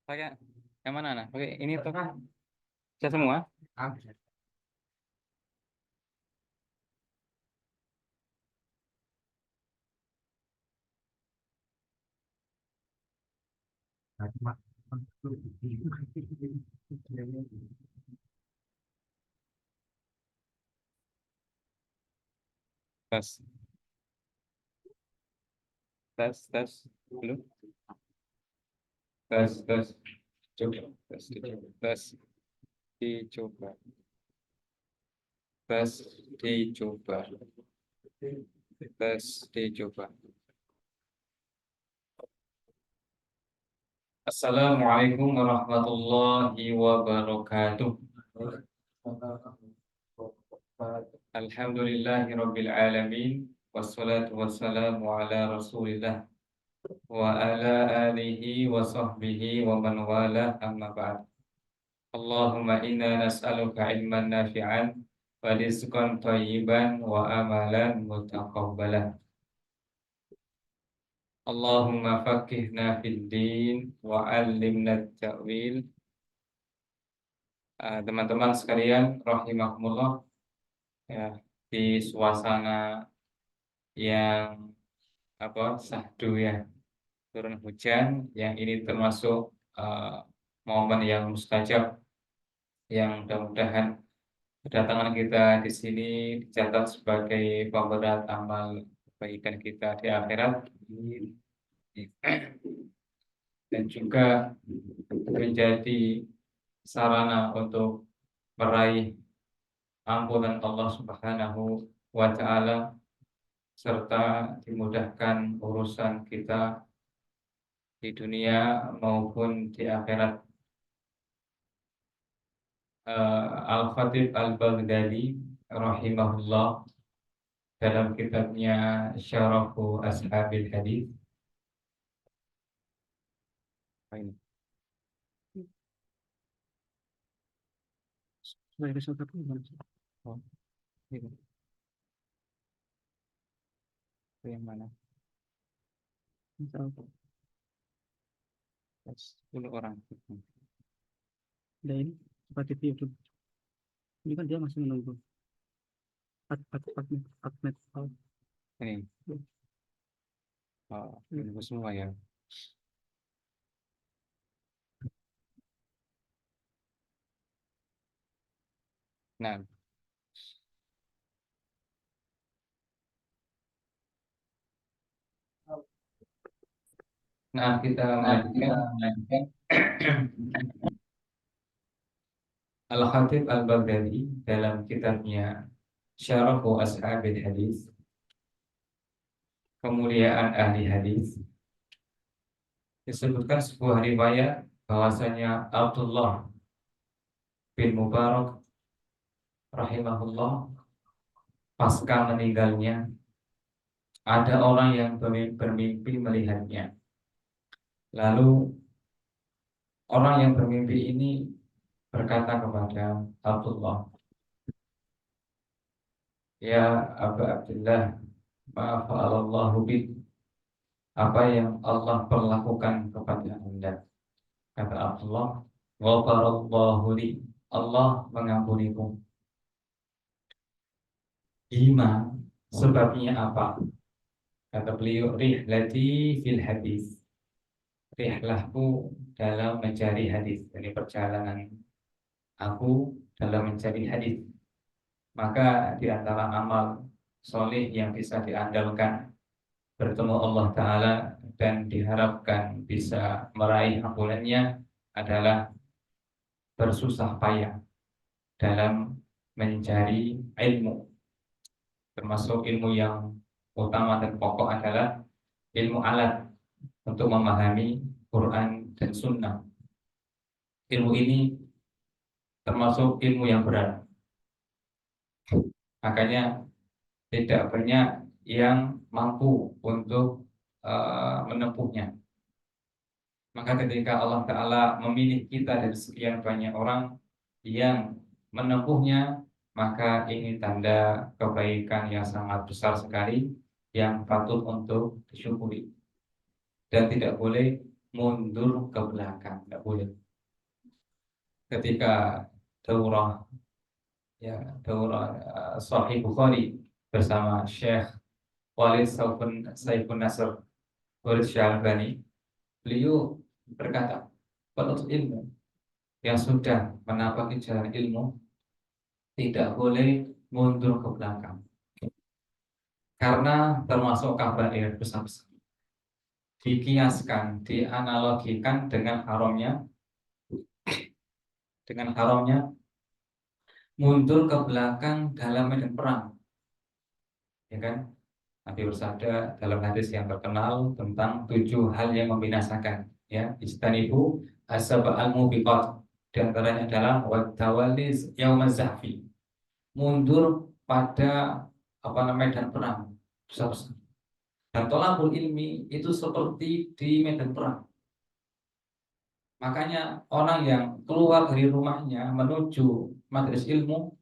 Pakai yang mana nah? Pakai ini tuh bisa semua. Tes, tes dulu. Tes, coba, dicoba, tes, dicoba, dicoba. Assalamualaikum warahmatullahi wabarakatuh. Alhamdulillahirabbil alamin wassalatu wassalamu ala Rasulillah wa ala alihi wa sahbihi wa man wala amma ba'd. Allahumma inna nas'aluka ilman nafi'an wa rizqan thayyiban wa amalan mutaqabbalah. Allahumma faqihna fid din wa 'allimna at-ta'wil. Teman-teman sekalian rahimakumullah, ya, di suasana yang sahdu, ya, turun hujan yang ini termasuk momen yang mustajab yang mudah-mudahan kedatangan kita di sini dicatat sebagai pemberat amal kebaikan kita di akhirat dan juga menjadi sarana untuk meraih ampunan Allah Subhanahu wa Ta'ala, serta dimudahkan urusan kita di dunia maupun di akhirat. Al-Khatib Al-Baghdadi rahimahullah dalam kitabnya Syarafu Ashabil Hadis, ini oh, ini. Itu yang mana? 10 orang. Dan ini seperti itu YouTube. Ini kan dia masih menunggu 4 menit. Ini. Oh, ini semua ya. Nah, kita melanjutkan. Al-Khatib Al-Baghdadi dalam kitabnya Syarafu Ashabil Hadis, kemuliaan ahli hadis, disebutkan sebuah riwayat bahwasanya Abdullah bin Mubarak rahimahullah, pasca meninggalnya ada orang yang bermimpi melihatnya. Lalu orang yang bermimpi ini berkata kepada Abdullah, "Ya Abu Abdullah, ma'afa'alallahu bik, apa yang Allah perlakukan kepada Anda?" Kata Abdullah, "Ghafarallahu li, Allah mengampuniku." Bima, sebabnya apa? Kata beliau, rihlati fil hadis, rihlahku dalam mencari hadis, dari perjalanan aku dalam mencari hadis. Maka di antara amal soleh yang bisa diandalkan bertemu Allah Ta'ala dan diharapkan bisa meraih ampunannya adalah bersusah payah dalam mencari ilmu. Termasuk ilmu yang utama dan pokok adalah ilmu alat untuk memahami Quran dan Sunnah. Ilmu ini termasuk ilmu yang berat. Makanya tidak banyak yang mampu untuk menempuhnya. Maka ketika Allah Ta'ala memilih kita dari sekian banyak orang yang menempuhnya, maka ini tanda kebaikan yang sangat besar sekali yang patut untuk disyukuri. Dan tidak boleh mundur ke belakang, nggak boleh. Ketika daurah, ya daurah Sahih Bukhari bersama Syekh Walid Saifun Nasr Walid Syalbani, beliau berkata, penuntut ilmu yang sudah menapaki jalan ilmu tidak boleh mundur ke belakang, karena termasuk kabair besar-besar. Dikiaskan, dianalogikan dengan haramnya mundur ke belakang dalam medan perang, ya kan? Nabi bersabda dalam hadis yang terkenal tentang 7 hal yang membinasakan, ya, istanibu asab al-mubiqat, di antaranya adalah watawaliz yaumaz zahfi, mundur pada medan perang besar-besar. Dan tolabul ilmi itu seperti di medan perang. Makanya orang yang keluar dari rumahnya menuju majelis ilmu,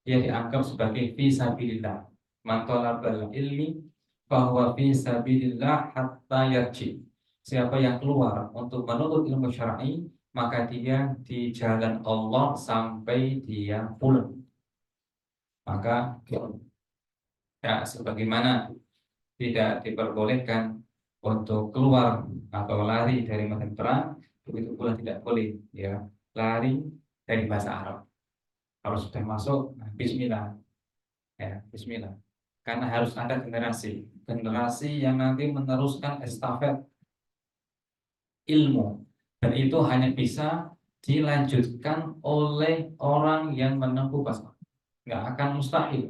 dia dianggap sebagai fisabilillah. Man talabal ilmi bahwa fisabilillah hatta yarji. Siapa yang keluar untuk menuntut ilmu syar'i, maka dia di jalan Allah sampai dia pulang. Maka ya, sebagaimana tidak diperbolehkan untuk keluar atau lari dari medan perang, begitu pula tidak boleh ya lari dari bahasa Arab. Kalau sudah masuk, nah, Bismillah, ya Bismillah. Karena harus ada generasi yang nanti meneruskan estafet ilmu, dan itu hanya bisa dilanjutkan oleh orang yang menempuh bahasa Arab. Nggak akan mustahil,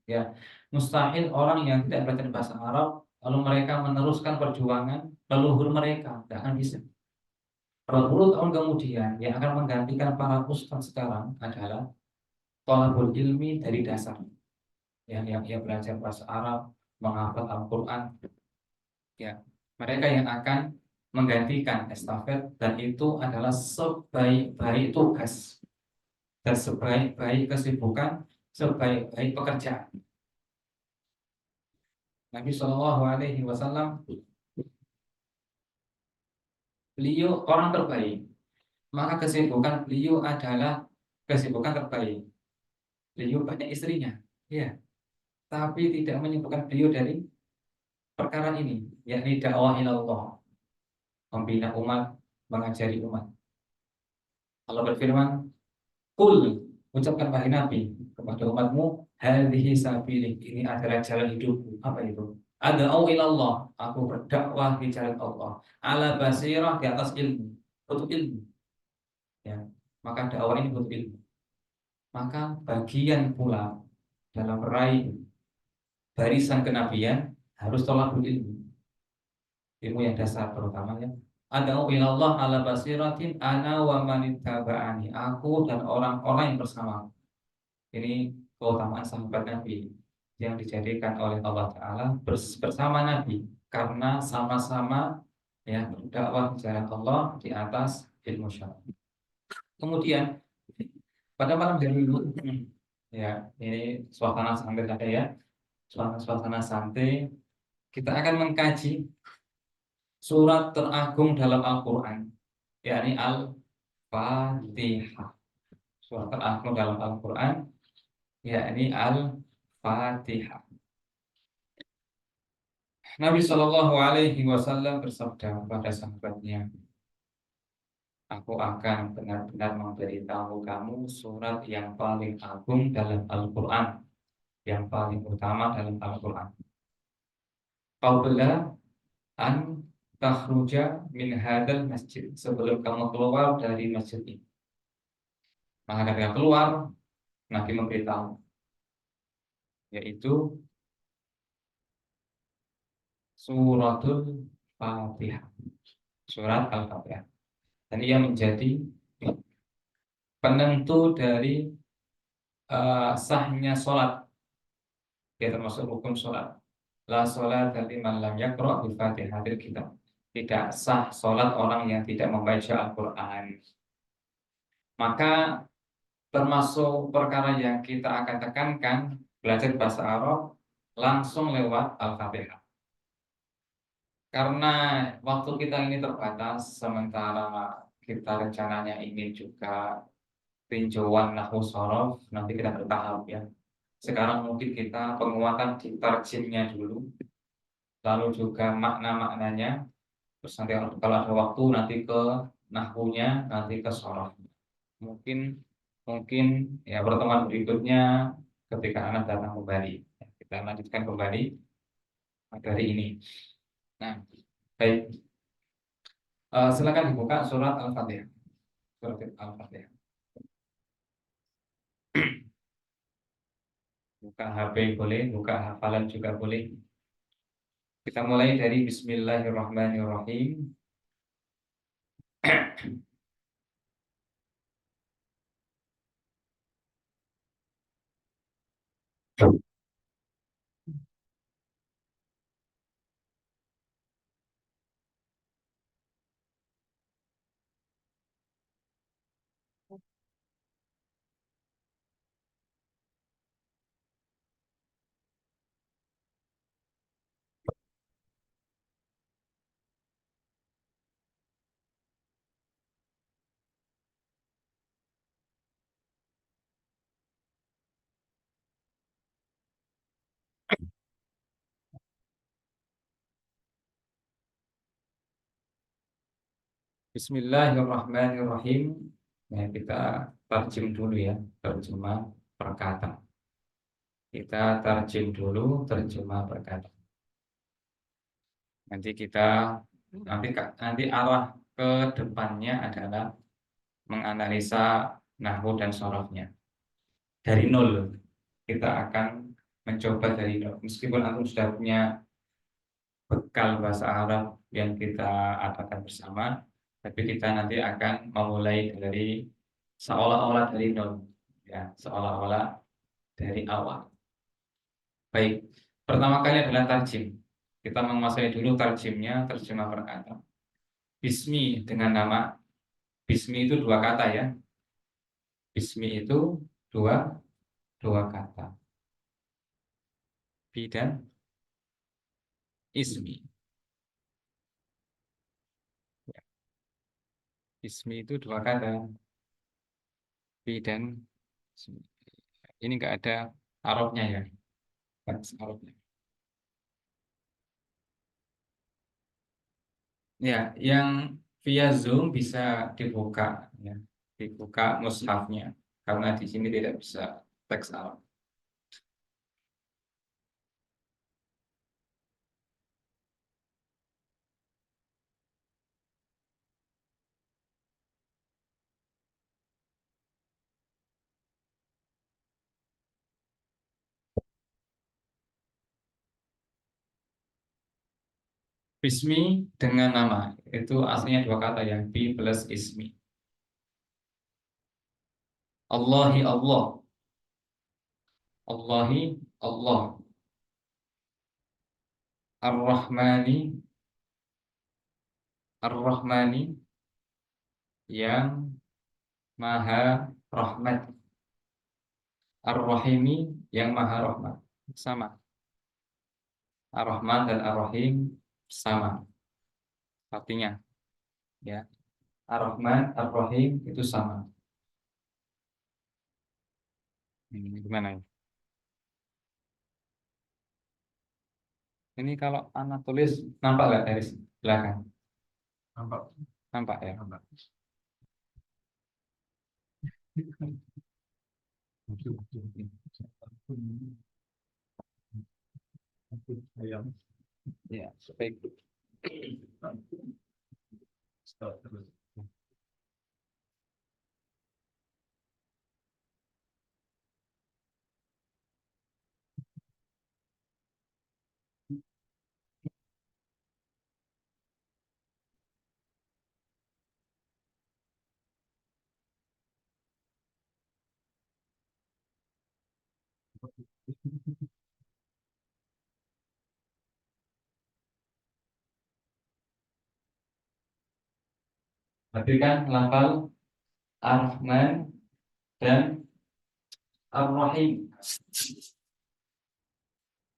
ya mustahil orang yang tidak belajar bahasa Arab lalu mereka meneruskan perjuangan leluhur mereka, nggak akan bisa. Berpuluh tahun kemudian yang akan menggantikan para ustadz sekarang adalah thalabul ilmi dari dasar, yang ia belajar bahasa Arab, menghafal Al-Quran, ya mereka yang akan menggantikan estafet, dan itu adalah sebaik-baik tugas dan sebaik-baik kesibukan, sebaik-baik pekerjaan. Nabi Shallallahu Alaihi Wasallam, beliau orang terbaik, maka kesibukan beliau adalah kesibukan terbaik. Beliau banyak istrinya, ya, tapi tidak menyibukkan beliau dari perkara ini, yakni dakwah ilallah, membina umat, mengajari umat. Allah berfirman, "Qul," ucapkan wahai Nabi kepada umatmu, hadhihi sabili, ini adalah jalan hidupku. Apa itu? Ad'u ilallah, aku berdakwah di jalan Allah, ala basirah, di atas ilmu, butuh ilmu. Ya, maka dakwah ini butuh ilmu. Maka bagian pula dalam meraih barisan kenabian harus tolakul ilmu, ilmu yang dasar terutamanya. Ad'u ilallah ala basiratin ana wa manittaba'ani, aku dan orang-orang yang bersama. Ini keutamaan sahabat Nabi yang dijadikan oleh Allah Ta'ala bersama Nabi, karena sama-sama ya berdakwah di jalan Allah di atas ilmu syar'i. Kemudian pada malam hari ini, ya ini suasana santai saja ya, suasana santai, kita akan mengkaji surat teragung dalam Al-Quran, yakni Al-Fatihah. Surat teragung dalam Al-Quran, yakni Al-Fatihah. Nabi Shallallahu Alaihi Wasallam bersabda kepada sahabatnya, aku akan benar-benar memberitahu kamu surat yang paling agung dalam Al-Quran, yang paling utama dalam Al-Quran. Qabla an takhruja min hadal masjid, sebelum kamu keluar dari masjid ini. Maka ketika keluar, Nabi memberitahu, yaitu suratul Fatihah, surat Al-Fatihah. Dan ia menjadi penentu dari sahnya sholat. Dia termasuk hukum sholat. La sholat liman lam yaqra' bi Fatihatil kitab. Tidak sah sholat orang yang tidak membaca Al-Quran. Maka termasuk perkara yang kita akan tekankan, belajar bahasa Arab langsung lewat Al-Fatihah. Karena waktu kita ini terbatas, sementara kita rencananya ingin juga tinjauan nahwu sorof, nanti kita bertahap ya. Sekarang mungkin kita penguatan di tarjimnya dulu, lalu juga makna-maknanya, terus nanti kalau ada waktu nanti ke nahwunya, nanti ke sorof. Mungkin mungkin ya pertemuan berikutnya ketika anak datang kembali. Kita lanjutkan kembali materi ini. Nah, baik. Silakan dibuka surat Al-Fatihah. Surat Al-Fatihah. Buka HP boleh, buka hafalan juga boleh. Kita mulai dari Bismillahirrahmanirrahim. Bismillahirrahmanirrahim. Nah, kita tarjim dulu ya, terjemah perkata. Kita tarjim dulu terjemah perkata. Nanti kita nanti arah ke depannya adalah menganalisa nahwu dan sorofnya dari nol. Kita akan mencoba dari nol. Meskipun antum sudah punya bekal bahasa Arab yang kita adakan bersama, tapi kita nanti akan memulai dari seolah-olah dari nol, ya, seolah-olah dari awal. Baik, pertama kali adalah tarjim. Kita menguasai dulu tarjimnya, terjemah perkata. Bismi dengan nama, bismi itu dua kata ya. Bismi itu dua dua kata. Bi dan ismi. Ya, ismi itu dua kata. Bi dan ismi. Ini enggak ada arabnya ya. Arabnya. Ya, yang via Zoom bisa dibuka ya. Dibuka mushafnya karena di sini tidak bisa teks Arab. Bismi dengan nama itu aslinya dua kata ya, bi plus ismi. Allahi Allah, Allahi Allah, Ar-Rahmani Ar-Rahmani yang maha rahmat, Ar-Rahimi yang maha rahmat. Sama. Ar-Rahman dan Ar-Rahim sama artinya ya. Ar-Rahman, Ar-Rahim itu sama. Gimana ya? Ini kalau anak tulis nampak nggak dari belakang? Nampak. Nampak ya? Nampak. Ya, baik. Berarti kan lafal Ar-Rahman dan Ar-Rahim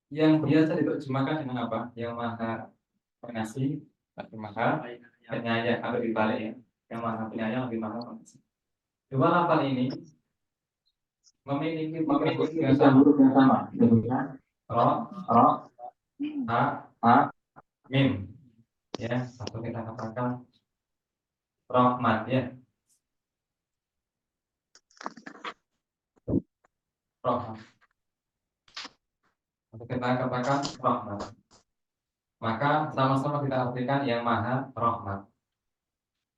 yang biasa diterjemahkan dengan apa? Yang maha pengasih lebih mahal, penyayang atau dibalik ya, yang maha penyayang lebih mahal pengasih. Dua lafal ini memiliki tiga huruf yang sama, ro, ha, mim. Ya, atau kita katakan rahmat ya, rahmat. Atau kita katakan rahmat. Maka sama-sama kita artikan yang maha rahmat.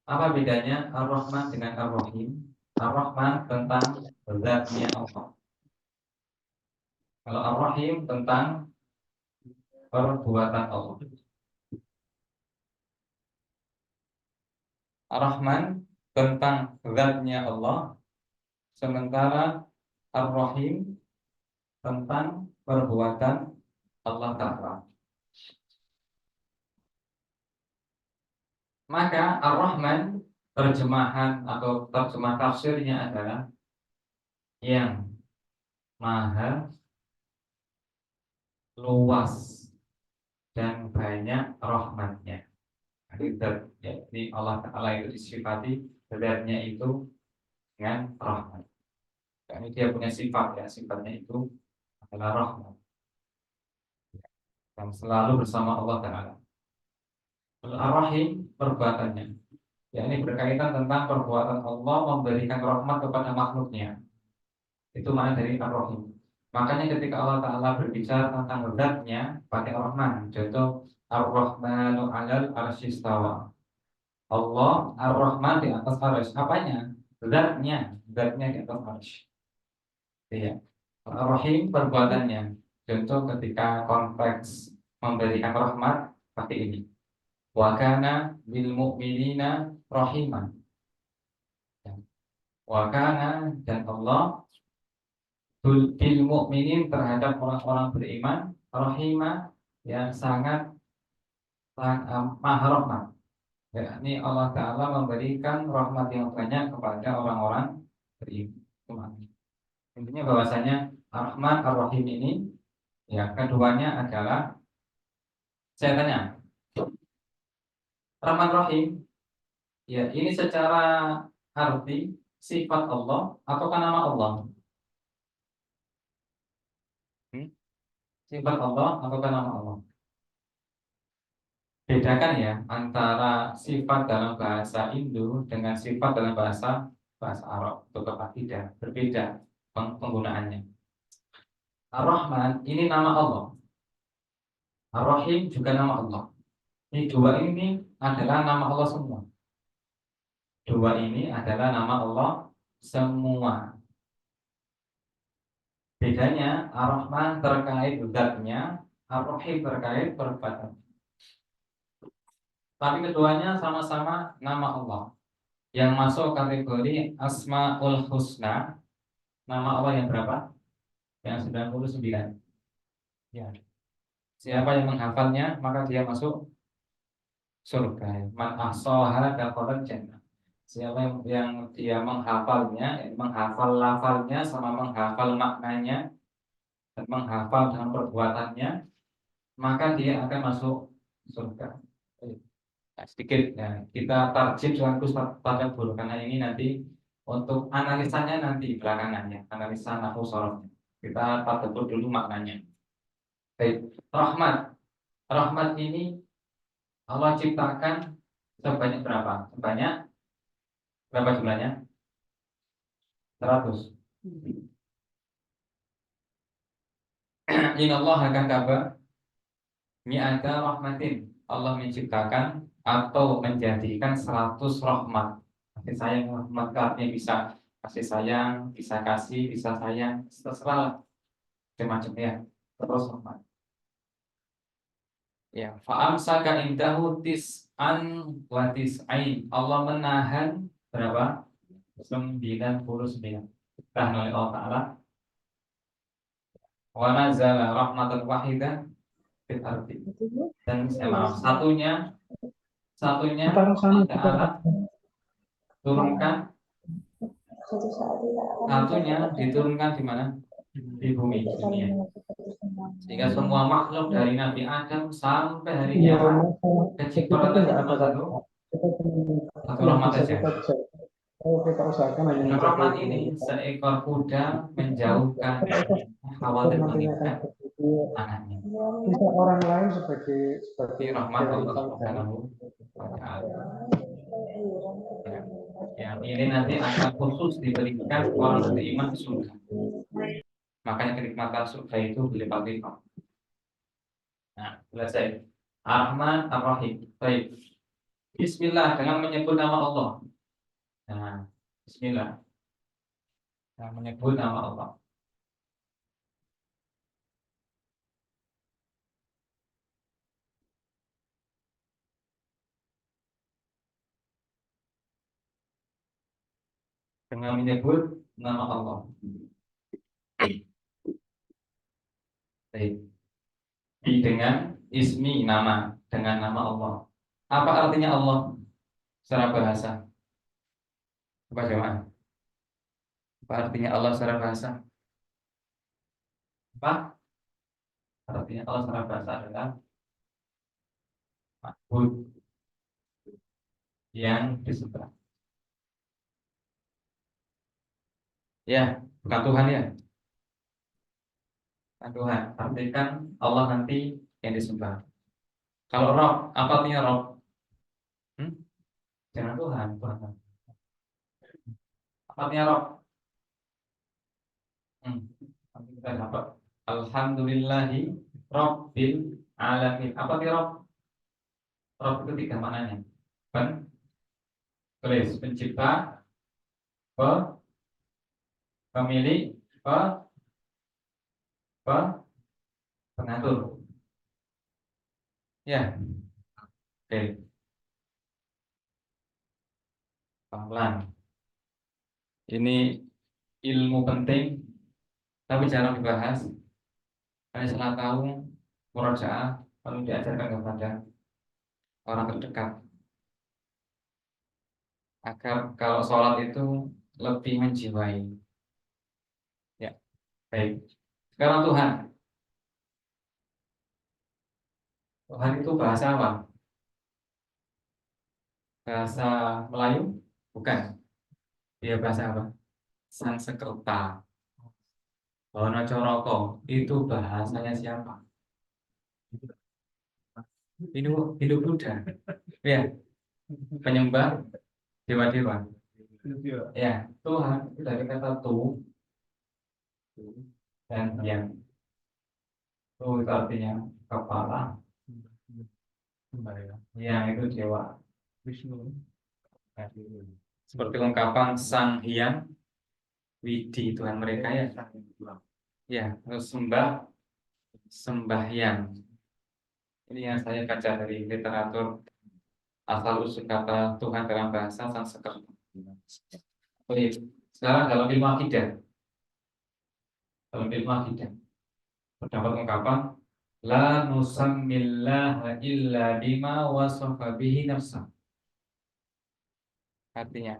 Apa bedanya Ar-Rahman dengan Ar-Rahim? Ar-Rahman tentang zatnya Allah. Kalau Ar-Rahim tentang perbuatan Allah. Ar-Rahman tentang zatnya Allah. Sementara Ar-Rahim tentang perbuatan Allah Ta'ala. Maka Ar-Rahman terjemahan atau terjemah tafsirnya adalah yang maha luas dan banyak rahmatnya. Jadi Allah Ta'ala itu disifati zatnya itu dengan rahmat. Karena dia punya sifat ya, sifatnya itu adalah rahmat yang selalu bersama Allah Ta'ala. Ar-Rahim perbuatannya, ya ini berkaitan tentang perbuatan Allah memberikan rahmat kepada makhluknya. Itu makna dari Ar-Rahim. Makanya ketika Allah Ta'ala berbicara tentang zatnya pakai Ar-Rahman. Contoh Ar-Rahmanu 'alal 'arsy istawa. Allah Ar-Rahman di atas arsy. Apanya? Zatnya di atas arsy. Iya. Ar-Rahim perbuatannya. Contoh ketika konteks memberikan rahmat pakai ini. Wa kana bil mu'minina rahiman. Wa kana dan Allah bil mu'minin terhadap orang-orang beriman rahimah yang sangat maha rahmat. Ya, ini Allah Ta'ala memberikan rahmat yang banyak kepada orang-orang beriman. Intinya bahwasanya Ar-Rahman Ar-Rahim ini ya keduanya adalah, saya tanya, Rahman Rahim ya ini secara arti sifat Allah ataukah nama Allah? Sifat Allah ataukah nama Allah? Bedakan ya antara sifat dalam bahasa Indo dengan sifat dalam bahasa Arab atau tidak berbeda penggunaannya. Ar-Rahman ini nama Allah, Ar-Rahim juga nama Allah. Ini dua ini adalah nama Allah semua. Dua ini adalah nama Allah semua. Bedanya Ar-Rahman terkait zatnya, Ar-Rahim terkait perbuatan. Tapi keduanya sama-sama nama Allah yang masuk kategori Asmaul Husna. Nama Allah yang berapa? Yang 99. Ya. Siapa yang menghafalnya maka dia masuk surga. Man ahsaha dakhala jannah. Siapa yang dia menghafalnya, menghafal lafalnya sama menghafal maknanya dan menghafal dengan perbuatannya, maka dia akan masuk surga. Sedikit ya, kita tarjib sekaligus pada guru karena ini nanti untuk analisanya nanti belakangan ya, analisa nahwu sharafnya. Kita tadabbur dulu maknanya. Baik, rahmat. Rahmat ini Allah ciptakan sebanyak berapa? Sebanyak berapa jumlahnya? 100. Inallah akan kabar mi'ata rahmatin. Allah menciptakan atau menjadikan 100 rahmat. Kasih sayang rahmat artinya bisa kasih sayang, bisa kasih, bisa sayang, terserah macam-macam ya. Terus rahmat. Ya, fa'amsaka indahu tis'an wa tis'ain. Allah menahan berapa? 99. Ditahan oleh Allah Ta'ala. Wa nazala rahmatan wahidah fil ardi. Dan maaf, satunya Allah turunkan, satunya diturunkan di mana? Di bumi dunia. Sehingga semua makhluk dari Nabi Adam sampai hari Iya, kiamat kita tuh kecipratannya nggak ada cuma kata satu, kita satu yang rahmat bisa saja. kita bisa kalau kita usahakan hanya Dan mencapai rahmat itu ini kita seekor kuda menjauhkan khawatir nantinya akan menikah seperti anaknya. bisa orang lain sebagai Ini rahmat jalan Allah tangga. Subhanahu wa Ta'ala. Ya. Yang ini nanti akan khusus diberikan orang beriman di surga. Makanya kenikmatan surga itu berlipat-lipat. Nah, selesai. Ar-Rahman Ar-Rahim. Baik. Bismillah dengan menyebut nama Allah. Nah, Bismillah dengan menyebut nama Allah. Dengan menyebut nama Allah. Baik. Dengan ismi nama, dengan nama Allah. Apa artinya Allah secara bahasa? Apa jemaah? Apa artinya Allah secara bahasa? Apa artinya Allah secara bahasa adalah ma'bud yang disembah. Ya, bukan Tuhan ya. Bukan Tuhan. Artikan Allah nanti yang disembah. Kalau Rob, apa artinya Rob? Hmm? Jangan Tuhan, Tuhan. Apa artinya Rob? Nanti kita dapat. Alhamdulillahi Rabbil Alamin. Apa artinya Rob? Rob itu tiga maknanya. Tulis pencipta, pemilik, pengatur. Ya, oke. Pelan. Ini ilmu penting, tapi jarang dibahas. Hanya salah tahu murojaah lalu diajarkan kepada orang terdekat agar kalau sholat itu lebih menjiwai. Ya, baik. Sekarang Tuhan. Tuhan itu bahasa apa? Bahasa Melayu? Bukan. Dia bahasa apa? Sanskerta. Bono Coroko itu bahasanya siapa? Hindu Buddha. Ya, penyembah dewa-dewa. Ya, Tuhan itu dari kata tu dan yang. Tu itu artinya kepala. Yang itu dewa. Seperti ungkapan Sang Hyang Widi Tuhan mereka ya. Ya, terus sembahyang. Ini yang saya baca dari literatur asal usul kata Tuhan dalam bahasa Sanskerta. Oke, sekarang dalam ilmu akidah. Dalam ilmu akidah terdapat ungkapan la nusammillaha illa bima wasafa bihi nafsa. Artinya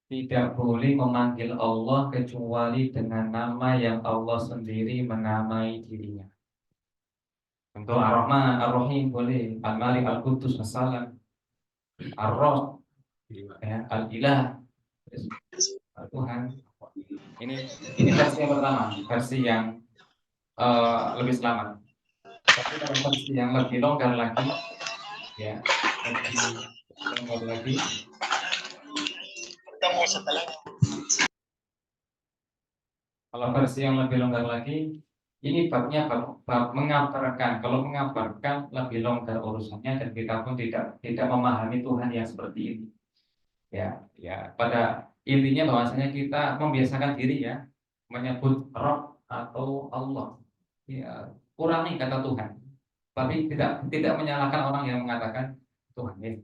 tidak boleh memanggil Allah kecuali dengan nama yang Allah sendiri menamai dirinya. Contoh Ar-Rahman, Ar-Rahim boleh, Al-Malik, Al-Qudus, As-Salam, Ar-Rabb, ya, Al-Ilah, Tuhan. Ini versi yang pertama, versi yang lebih selamat. Tapi kalau versi yang lebih longgar lagi, ya, lebih longgar lagi. Kalau versi yang lebih longgar lagi, ini babnya bab mengabarkan. Kalau mengabarkan lebih longgar urusannya dan kita pun tidak memahami Tuhan yang seperti ini. Ya, pada intinya bahwasanya kita membiasakan diri ya menyebut Rob atau Allah. Ya, kurangi kata Tuhan. Tapi tidak menyalahkan orang yang mengatakan Tuhan ya.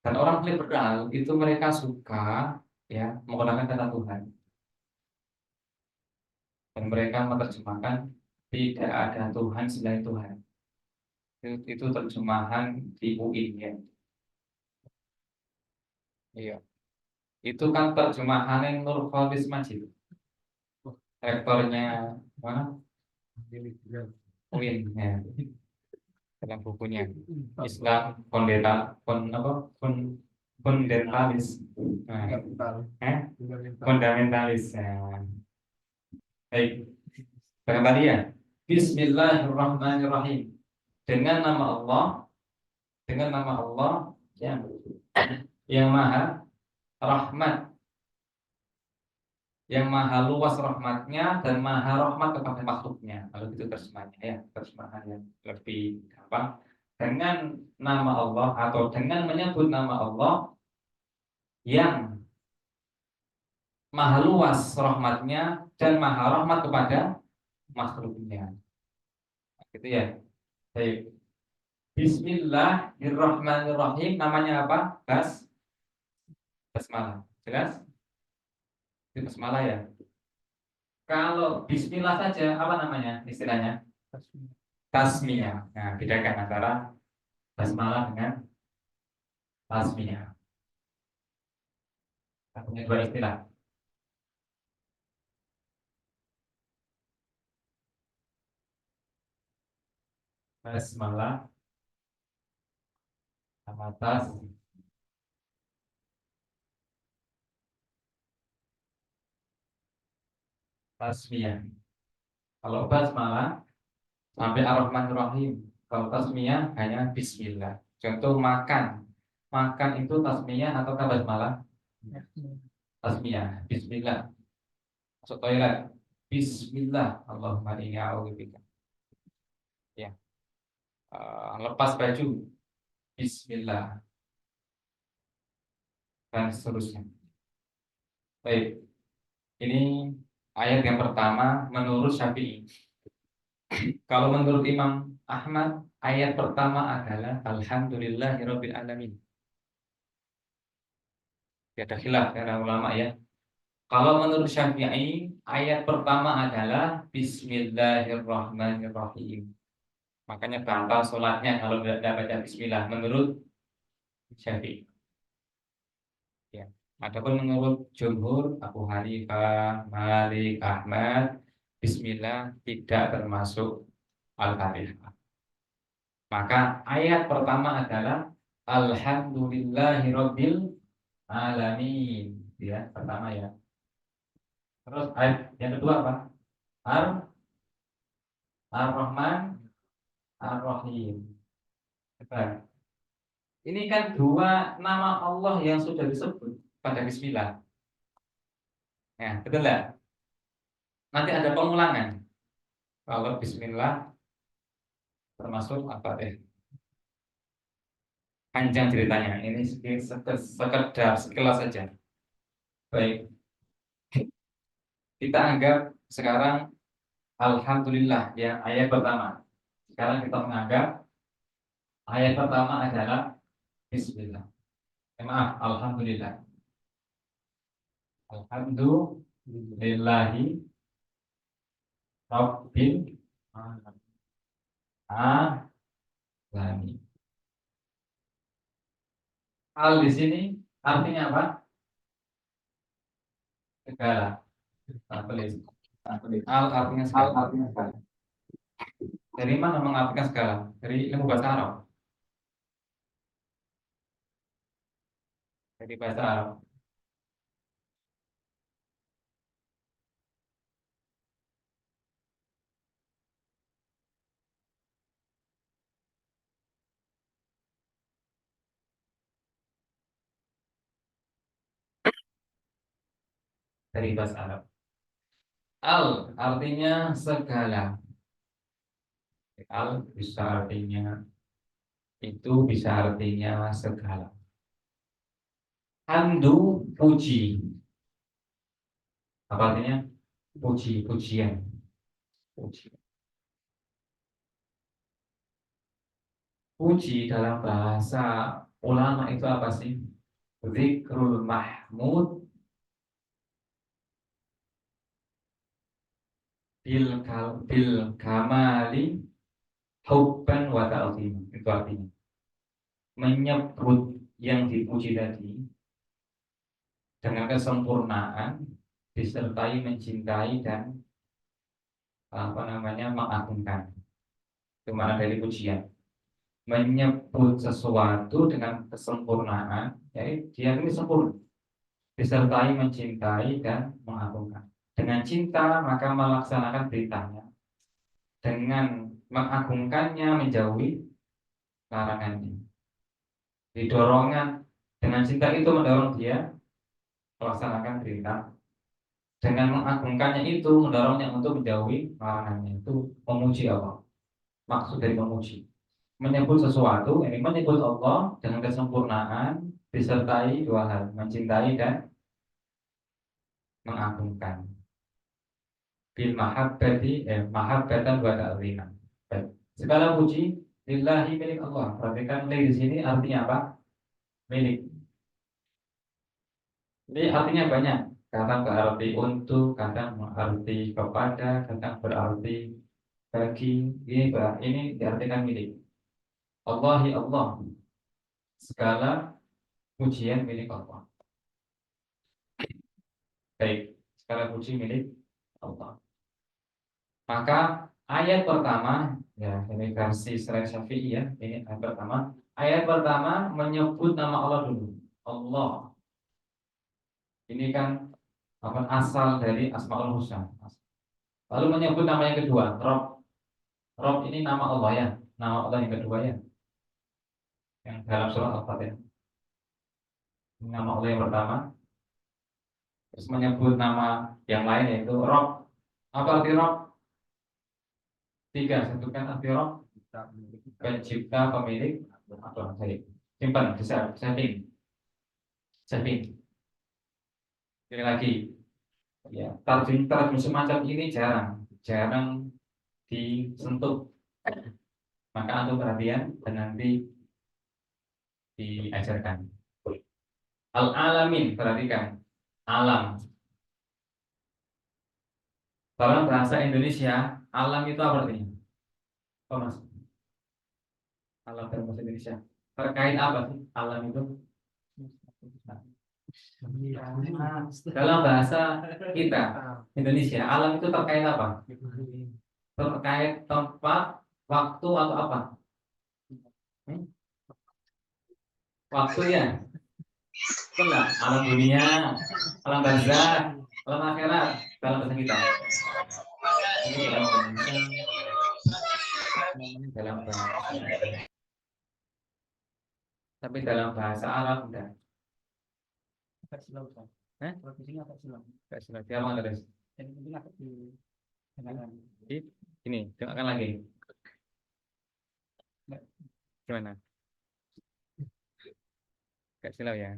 Dan orang liberal itu mereka suka ya menggunakan kata Tuhan. Dan mereka menerjemahkan tidak ada Tuhan selain Tuhan. Itu terjemahan di UIN ya. Iya. Itu kan terjemahan yang Nur Khalis Majid. Rektornya mana? Uin ya, dalam bukunya Islam fundamentalis. Fundamentalis. Nah, baik. Barangkali ya. Bismillahirrahmanirrahim. Dengan nama Allah, yang maha rahmat, yang maha luas rahmatnya dan maha rahmat kepada makhluknya. Kalau itu terjemahnya ya, terjemahan yang lebih gampang. Dengan nama Allah atau dengan menyebut nama Allah yang maha luas rahmatnya dan maha rahmat kepada makhluknya. Gitu ya. Baik. Bismillahirrahmanirrahim. Namanya apa? Basmalah. Jelas? Itu basmalah ya. Kalau bismillah saja apa namanya istilahnya? Tasmiyah. Nah, bedakan antara basmalah dengan tasmiyah. Punya dua istilah. Basmalah sama tasmiyah. Kalau basmalah sampai ar-Rahmanir-Rahim. Kalau tasmiyah hanya bismillah. Contoh makan. Makan itu tasmiyah atau basmalah? Tasmiyah. Bismillah. Masuk toilet. Bismillah. Allahumma inni a'udzubika. Ya. Lepas baju. Bismillah. Dan seterusnya. Baik. Ini ayat yang pertama menurut Syafi'i. Kalau menurut Imam Ahmad, ayat pertama adalah Alhamdulillahirabbil alamin. Ada khilaf para ulama ya. Kalau menurut Syafi'i, ayat pertama adalah Bismillahirrahmanirrahim. Makanya batal sholatnya kalau tidak baca Bismillah menurut Syafi'i. Ya. Adapun menurut jumhur Abu Hanifah, Malik, Ahmad, Bismillah tidak termasuk Al-Fatihah. Maka ayat pertama adalah Alhamdulillahirabbil alamin. Ya, pertama ya. Terus ayat yang kedua apa? Ar-Rahman Ar-Rahim. Ini kan dua nama Allah yang sudah disebut pada Bismillah. Ya, betul nggak? Nanti ada pengulangan. Kalau Bismillah termasuk apa deh? Panjang ceritanya. Ini sekedar sekilas saja. Baik. Kita anggap sekarang Alhamdulillah ya ayat pertama. Sekarang kita menganggap ayat pertama adalah Bismillah. Maaf, Alhamdulillah. Alhamdulillahi Rabbil alamin. Al di sini artinya apa? Segala. Al artinya segala. Dari mana mengartikan segala? Dari ilmu bahasa Arab. Dari bahasa Arab. Dari bahasa Arab. Al artinya segala. Al bisa artinya itu bisa artinya segala. Hamdu puji. Apa artinya? Puji, pujian. Puji. Puji dalam bahasa ulama itu apa sih? Zikrul mahmud bil kamali hubban wa ta'zim. Itu artinya menyebut yang dipuji tadi dengan kesempurnaan disertai mencintai dan mengagungkan. Itu makna dari pujian. Menyebut sesuatu dengan kesempurnaan, yaitu dia ini sempurna, disertai mencintai dan mengagungkan. Dengan cinta maka melaksanakan perintahnya, dengan mengagungkannya menjauhi larangannya. Didorongan dengan cinta itu mendorong dia melaksanakan perintah, dengan mengagungkannya itu mendorongnya untuk menjauhi larangannya. Itu memuji Allah. Maksud dari memuji, menyebut sesuatu, ini menyebut Allah dengan kesempurnaan disertai dua hal, mencintai dan mengagungkan. Bil mahabbati mahabbatan wa ta'ziman. Baik. Segala puji lillahi, milik Allah. Perhatikan di sini artinya apa? Milik. Ini artinya banyak. Kadang berarti untuk, kadang berarti kepada, kadang berarti bagi. Ini diartikan milik. Allahi Allah. Segala pujian milik Allah. Baik, segala puji milik Allah. Maka ayat pertama, ya ini versi Syafi'i ya, ini ayat pertama. Ayat pertama menyebut nama Allah dulu. Allah. Ini kan asal dari Asmaul Husna. Lalu menyebut nama yang kedua, Rob. Rob ini nama Allah ya, nama Allah yang kedua ya, yang dalam surah Al-Fatihah. Nama Allah yang pertama. Terus menyebut nama yang lain yaitu Rob. Apa arti Rob? Tiga, satukan arti Rob. Pencipta, pemilik, apa? Simpan, setting. Ini lagi, ya, tarjum semacam ini jarang disentuh. Maka antum perhatian dan nanti diajarkan. Al-alamin, perhatikan. Alam. Dalam bahasa Indonesia, alam itu apa artinya? Apa mas? Alam dalam bahasa Indonesia. Terkait apa sih alam itu? Dalam bahasa kita Indonesia, alam itu terkait apa? Terkait tempat, waktu atau apa? Waktu ya? Benar. Alam dunia, alam barzah, alam akhirat dalam bahasa kita. Ini dalam bahasa. Tapi dalam bahasa Arab enggak. Siapa terus? Ini, dengarkan lagi. Gimana? Gak silau ya?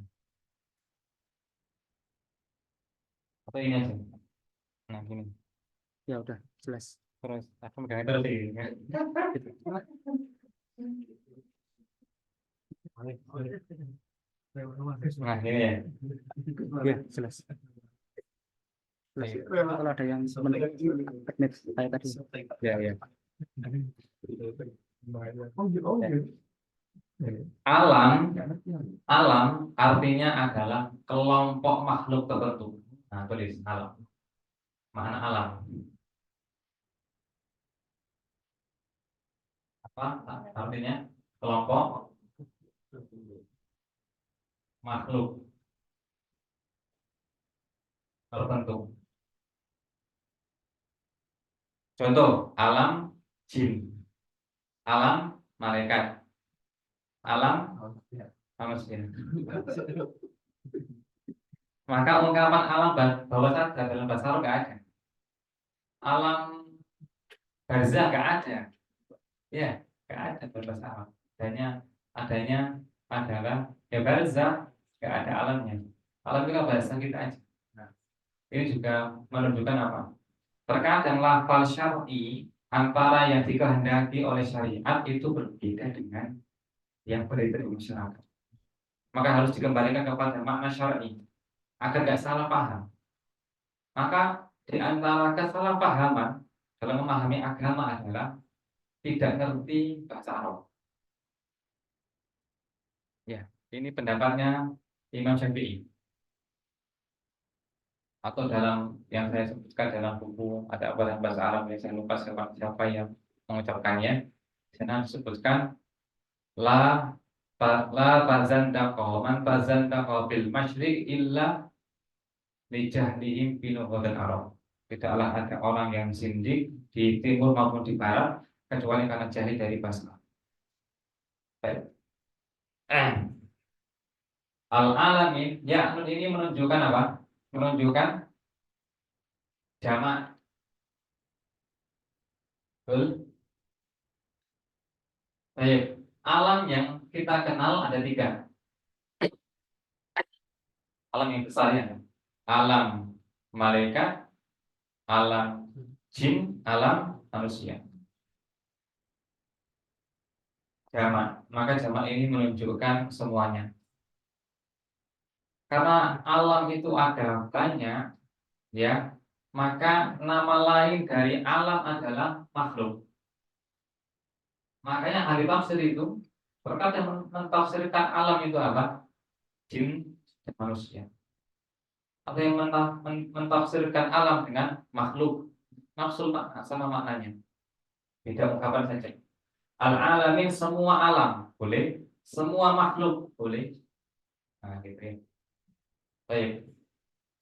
Atau ini aja? Nah, gini. Ya udah, jelas. Terus aku megang terus ini. Nah, ini ya. Ya, jelas. Kalau ada yang teknik kayak tadi. Ya. Alam artinya adalah kelompok makhluk tertentu. Nah, tulis alam. Makna alam. Apa artinya? Kelompok makhluk tertentu. Contoh, alam jin, alam malaikat, alam manusia. Maka ungkapan alam bawah sadar dalam bahasa Arab nggak ada. Alam barzah nggak ada. Ya, nggak ada dalam bahasa Arab. Adanya adalah ya barzah, nggak ada alamnya. Alam itu kan bahasa kita aja. Nah, ini juga menunjukkan apa? Terkadang lafal syar'i antara yang dikehendaki oleh syariat itu berbeda dengan yang beredar di masyarakat. Maka harus dikembalikan kepada makna syar'i agar tidak salah paham. Maka di antara kesalahpahaman dalam memahami agama adalah tidak ngerti bahasa Arab. Ya, ini pendapatnya Imam Syafi'i. atau dalam yang saya sebutkan dalam buku ada apa dalam bahasa Arab yang saya lupa siapa yang mengucapkannya. Di sana disebutkan la la tazandaqa man tazandaqa bil masyriq illa lijahlihim bi lughatil Arab. Tidaklah ada orang yang zindik di timur maupun di barat kecuali karena jahil dari bahasa Arab. Baik. Al-alamin ya ini menunjukkan apa? Menunjukkan jamak. Betul? Baik. Alam yang kita kenal ada 3. Alam yang besar ya. Alam malaikat, alam jin, alam manusia. Jamak. Maka jamak ini menunjukkan semuanya. Karena alam itu ada banyak, ya, maka nama lain dari alam adalah makhluk. Makanya ahli tafsir itu berkata mentafsirkan alam itu apa? Jin dan manusia. Atau yang mentafsirkan alam dengan makhluk. Nafsul makna sama maknanya. Beda ungkapan saja. Al-alamin semua alam boleh, semua makhluk boleh. Nah, gitu ya. Baik.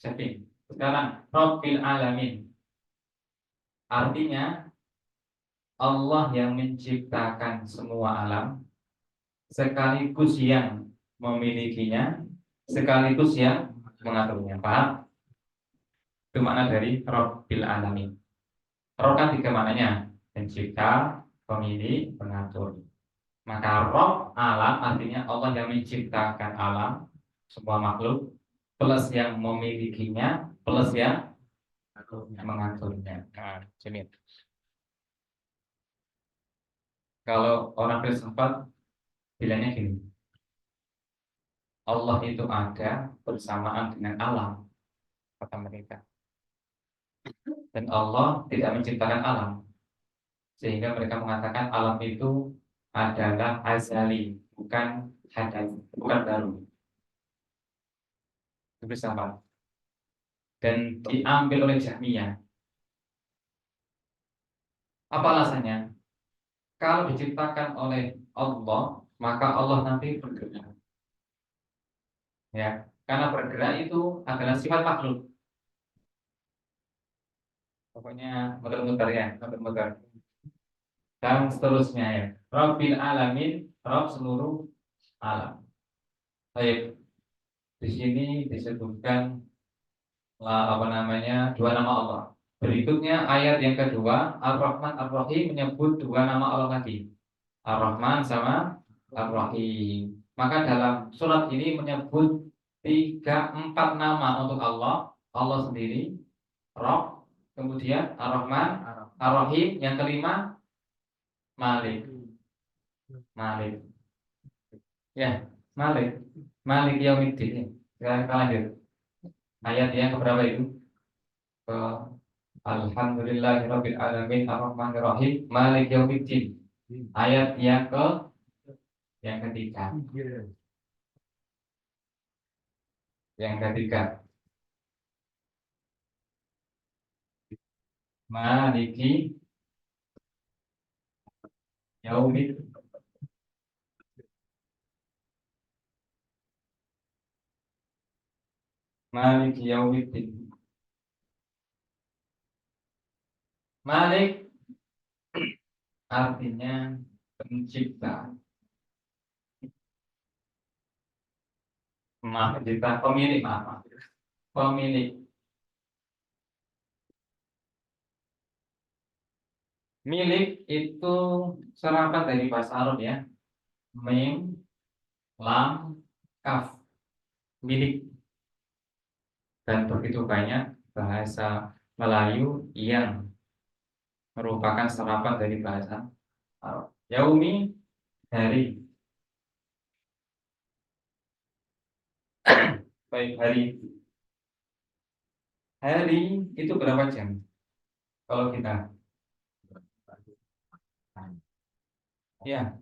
Jadi sekarang Rabbil alamin. Artinya Allah yang menciptakan semua alam sekaligus yang memilikinya, sekaligus yang mengaturnya. Paham? Itu makna dari Rabbil alamin. Rob kan 3 maknanya, pencipta, pemilik, pengatur. Maka Rob alam artinya Allah yang menciptakan alam, semua makhluk, plus yang memilikinya, plus yang mengaturnya. Nah, jenis. Kalau orang filsafat bilangnya gini, Allah itu ada bersamaan dengan alam, kata mereka. Dan Allah tidak menciptakan alam, sehingga mereka mengatakan alam itu adalah azali, bukan hadas, bukan baru. Itu filsafat. Dan diambil oleh Jahmiyah. Apa alasannya? Kalau diciptakan oleh Allah, maka Allah nanti bergerak. Ya, karena bergerak itu adalah sifat makhluk. Pokoknya muter-muter ya, muter-muter. Dan seterusnya ya. Rabbil alamin, Rabb seluruh alam. Baik. Di sini disebutkan apa namanya? 2 nama Allah. Berikutnya ayat yang kedua, Ar-Rahman Ar-Rahim menyebut 2 nama Allah lagi. Ar-Rahman sama Ar-Rahim. Maka dalam surat ini menyebut 3-4 nama untuk Allah. Allah sendiri, Rabb, kemudian Ar-Rahman, Ar-Rahim, yang kelima Malik. Malik. Ya, Malik. Malik Yaumiddin. Sekarang kita lanjut. Ayat yang keberapa itu? Ke Alhamdulillahirabbil alamin arrahmanir rahim Malik Yaumiddin. Ayat yang ketiga. Yang ketiga. Maliki Yaumiddin. Malik Yaumiddin. Malik artinya pencipta. Pencipta, pemilik, maaf. Pemilik. Milik itu serapan dari bahasa Arab ya. Mim, lam, kaf. Milik. Dan begitu banyak bahasa Melayu yang merupakan serapan dari bahasa Arab. Yaumi, hari. Baik, hari. Hari itu berapa jam? Kalau kita ya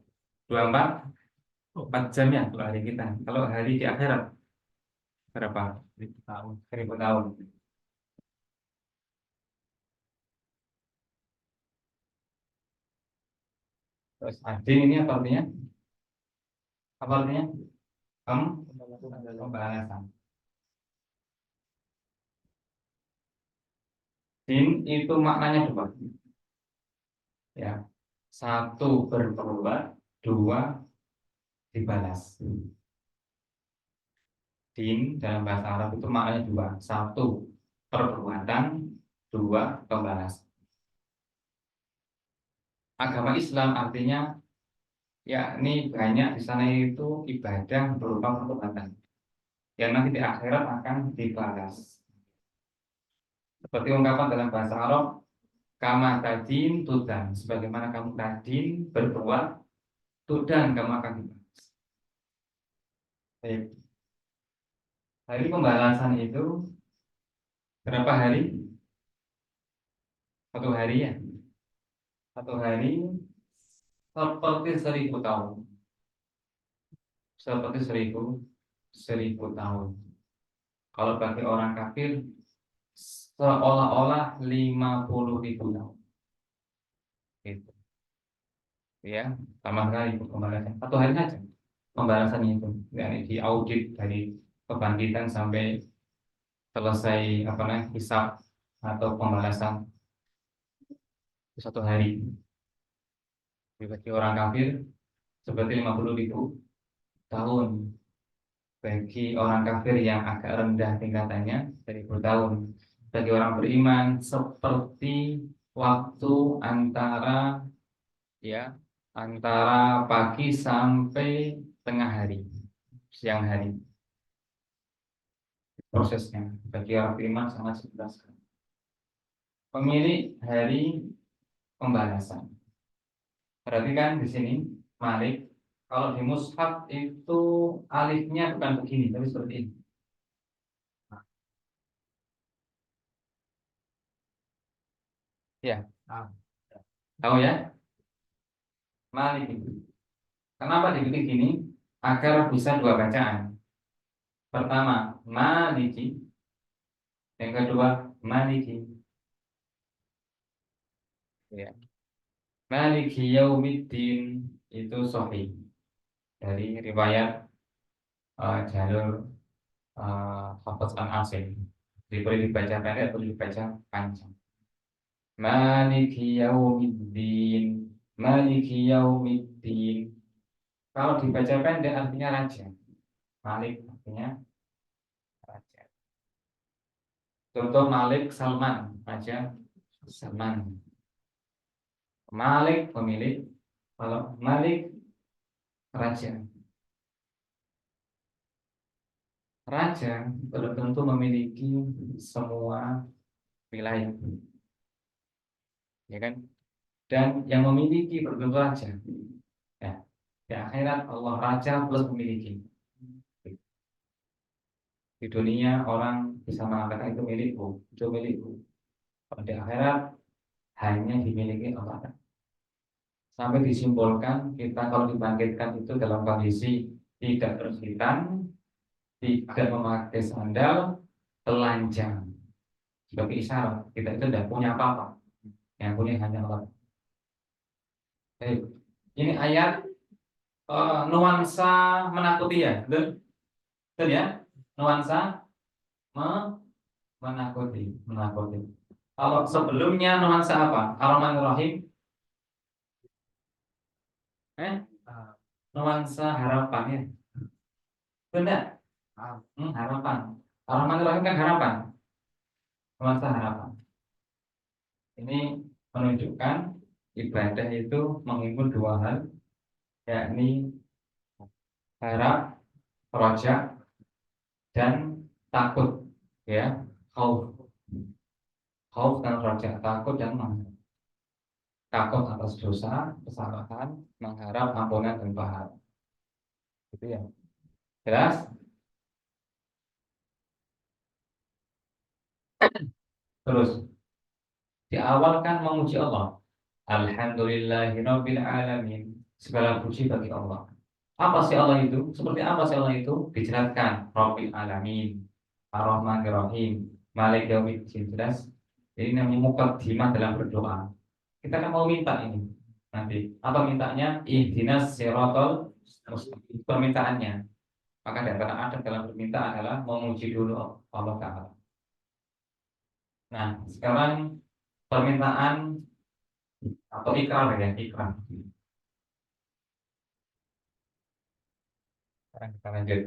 24 jam ya kalau hari kita. Kalau hari di akhirat berapa? 1000 tahun. 1000 tahun. Terus adin ini apa artinya? Apa artinya? Pembalasan. Din itu maknanya dua. Ya, satu berbuat, dua dibalas. Din dalam bahasa Arab itu maknanya dua. Satu perbuatan, dua pembalasan. Agama Islam artinya yakni banyak di sana itu ibadah berupa perbuatan yang nanti di akhirat akan dibalas. Seperti ungkapan dalam bahasa Arab, kama tadin tudan, sebagaimana kamu tadin berbuat, tudan kamu akan dibalas. Baik. Hari pembalasan itu berapa hari? Satu hari ya. Satu hari seperti 1000 tahun. Seperti seribu tahun. Kalau bagi orang kafir seolah-olah 50.000 tahun. Gitu. Ya, sama sekali pembalasan. Satu hari saja pembalasan itu. Yani diaudit dari kebangkitan sampai selesai hisab atau pembalasan satu hari. Bagi orang kafir seperti 50.000 tahun. Bagi orang kafir yang agak rendah tingkatannya 1000 tahun. Bagi orang beriman seperti waktu antara pagi sampai tengah hari, siang hari. Prosesnya bagi orang beriman sangat jelas. Pemilik hari pembalasan. Perhatikan di sini Malik. Kalau di mushaf itu alifnya bukan begini, tapi seperti ini. Ya, tahu ya? Malik itu. Kenapa dibikin gini? Agar bisa dua bacaan. Pertama, Maliki. Yang kedua, Maliki. Ya. Maliki Yaumiddin itu sahih dari riwayat jalur Hafiz an Asim. Boleh dibaca pendek atau dibaca panjang. Maliki Yaumiddin, Maliki Yaumiddin. Kalau dibaca pendek artinya raja. Malik artinya raja. Contoh Malik Salman, raja Salman. Malik pemilik, kalau Malik raja. Raja belum tentu memiliki semua wilayah, ya kan? Dan yang memiliki belum tentu raja. Ya, di akhirat Allah raja plus memiliki. Di dunia orang bisa mengatakan itu milikku, itu milikku. Di akhirat hanya dimiliki Allah. Sampai disimpulkan kita kalau dibangkitkan itu dalam kondisi tidak berkhitan, tidak memakai sandal, telanjang. Sebagai isyarat kita itu tidak punya apa-apa, yang punya hanya Allah. Ini ayat nuansa menakuti ya, betul ya? Nuansa menakuti. Kalau sebelumnya nuansa apa? Ar-Rahmanir-Rahim. Nuansa harapan ya. Benar? Harapan. Ar-Rahmanir-Rahim kan harapan. Nuansa harapan. Ini menunjukkan ibadah itu mengimpun dua hal, yakni harap, rojak, dan takut, ya, khauf dan rojak, takut dan mengharap. Takut atas dosa, kesalahan, mengharap ampunan dan pahala. Gitu ya. Jelas? Terus di awal kan memuji Allah. Alhamdulillahirabbil alamin. Segala puji bagi Allah. Apa sih Allah itu? Seperti apa sih Allah itu? Dijelaskan Rabbil alamin, Ar-Rahmanir Rahim, Malik Yaumiddin. Jelas. Jadi namanya mukaddimah dalam berdoa. Kita kan mau minta ini. nanti. Atau mintanya ihdinas sirotol mustaqim. Permintaannya. Maka di antara adab dalam permintaan adalah memuji dulu Allah Ta'ala. Nah, sekarang permintaan atau ikrar ya, ikrar. Sekarang kita lanjut.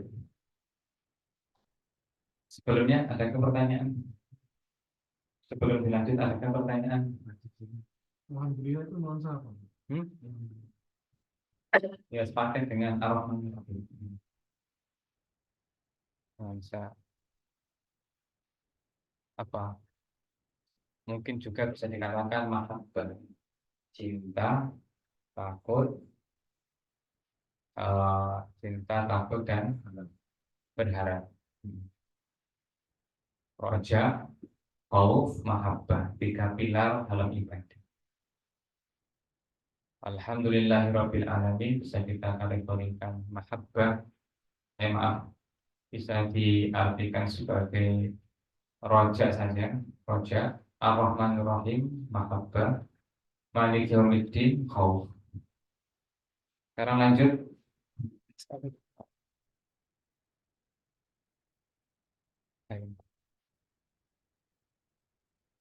Sebelumnya ada pertanyaan? Sebelum dilanjut ada pertanyaan? mohon beliau itu mohon siapa? Ya, sepaket dengan Ar-Rahman Ar-Rahim. Bisa apa? Mungkin juga bisa dikatakan mahabbah, cinta, takut, cinta, takut dan berharap. Roja, khauf, mahabbah, 3 pilar dalam ibadah. Alhamdulillahirabbil alamin, bisa kita kategorikan mahabbah, maaf, bisa diartikan sebagai roja saja, roja, Ar-Rahmanir Rahim, mahabbah, Malik Yaumiddin, khauf. Sekarang lanjut.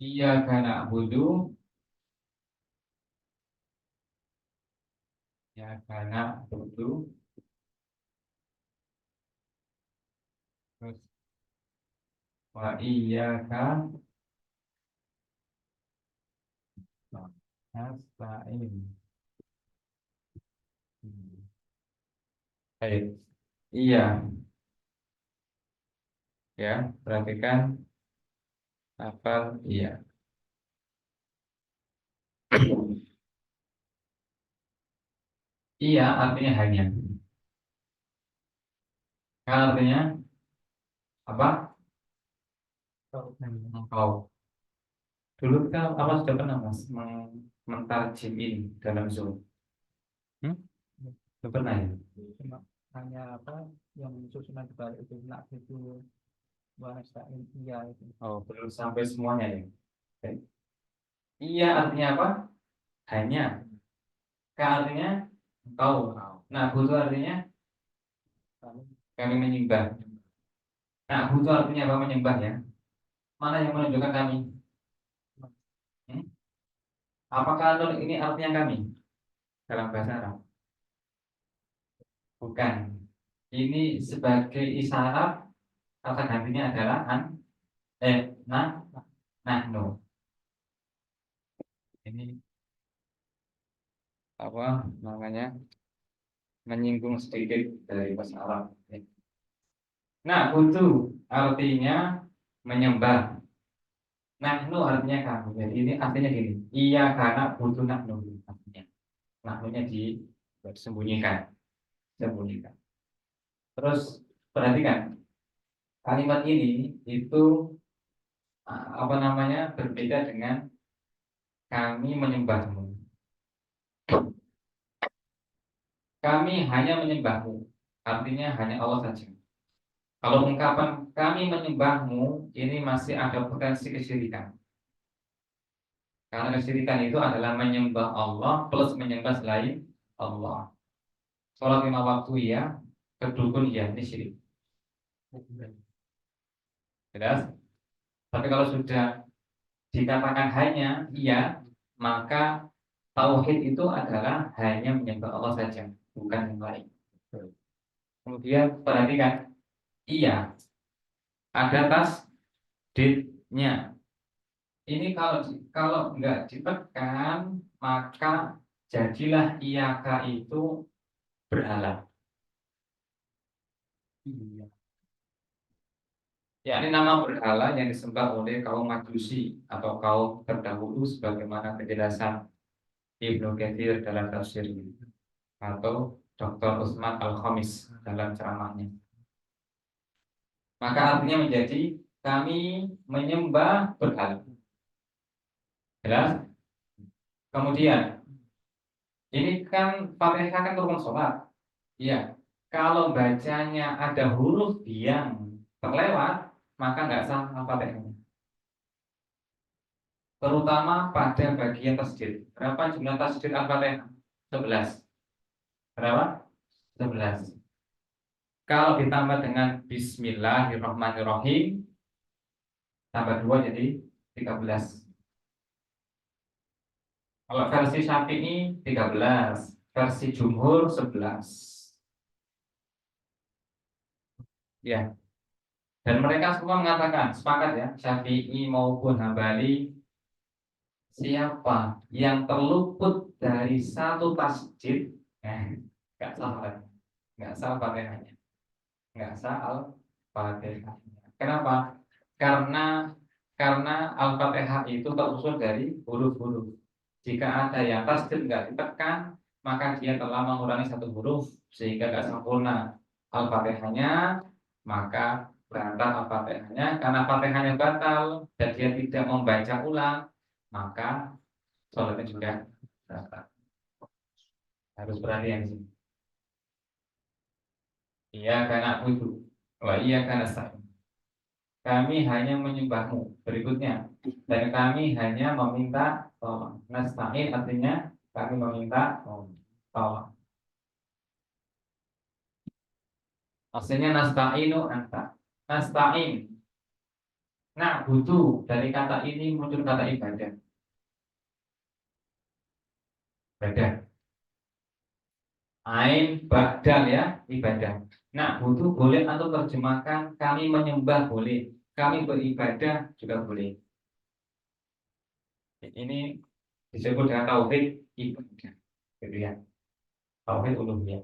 Iyyaka na'budu, iyyaka na'budu, terus wa iyyaka nasta'in. Baik. Iya, ya, perhatikan hafal iya. Iya artinya hanya. Kan artinya apa? Engkau. Dulu kita apa sudah pernah mas mentarjim ini dalam Zoom? Sudah pernah ya? Cuma hanya apa yang susunan dibalik itu nak itu bahasa India itu. Oh, belum sampai semuanya ya. Oke. Iya artinya apa? Hanya. K artinya engkau. Nah, butuh artinya kami menyembah. Nah, butuh artinya apa menyembah ya? Mana yang menunjukkan kami? Apakah nun ini artinya kami dalam bahasa Arab? Bukan. Ini sebagai isyarat kata gantinya adalah nahnu. Ini apa namanya? Menyinggung sedikit dari bahasa Arab. Nah, butuh artinya menyembah. Nahnu artinya kamu. Jadi ini artinya gini. Iya karena butuh nahnu artinya. Nahnunya disembunyikan. Sembunyikan. Terus perhatikan kalimat ini itu apa namanya berbeda dengan kami menyembahmu. Kami hanya menyembahmu, artinya hanya Allah saja. Kalau ungkapan kami menyembahmu ini masih ada potensi kesyirikan. Karena kesyirikan itu adalah menyembah Allah plus menyembah selain Allah. Sholat 5 waktu ya, kedukun ya, ini syirik. Jelas? Tapi kalau sudah dikatakan hanya iya, maka tauhid itu adalah hanya menyembah Allah saja, bukan yang lain. Kemudian perhatikan, iya ada tasdidnya. Ini kalau nggak ditekan, maka jadilah iyaka itu berhala. Ya, ini nama berhala yang disembah oleh kaum Majusi atau kaum terdahulu sebagaimana penjelasan Ibnu Katsir dalam tafsirnya atau Dr. Utsman Al-Khamis dalam ceramahnya. Maka artinya menjadi kami menyembah berhala. Jelas? Kemudian ini kan Fatihah kan rukun sholat. Iya. Kalau bacanya ada huruf yang terlewat, maka nggak sah Fatihahnya. terutama pada bagian tasdid. Berapa jumlah tasdid Al-Fatihah? 11. Berapa? 11. Kalau ditambah dengan Bismillahirrahmanirrahim, tambah 2 jadi 13. Kalau versi Syafi'i 13, versi Jumhur 11. Ya, dan mereka semua mengatakan sepakat ya, Syafi'i maupun Hambali, siapa yang terluput dari satu tasjid, nggak salah, nggak salah Fatihahnya, nggak salah Fatihahnya. Kenapa? Karena Al-Fatihah itu tersusun dari huruf-huruf. Jika ada yang tasdid nggak ditekan, maka dia telah mengurangi satu huruf sehingga nggak sempurna Al-Fatihahnya, maka batal Al-Fatihahnya. Karena Fatihahnya batal dan dia tidak membaca ulang, maka sholatnya juga batal. Harus perhatian sih. Iya karena itu, wah iya karena kami hanya menyembahmu. Berikutnya, dan kami hanya meminta tolong. Nasta'in artinya kami meminta tolong. Maksudnya nasta'inu anta. Nasta'in. Nah, butuh dari kata ini muncul kata ibadah. Ibadah. Ain badal ya, ibadah. Nah, butuh boleh atau terjemahkan kami menyembah boleh. Kami beribadah juga boleh. Ini disebut dengan tauhid ibadah. Gitu ya. Tauhid uluhiyah.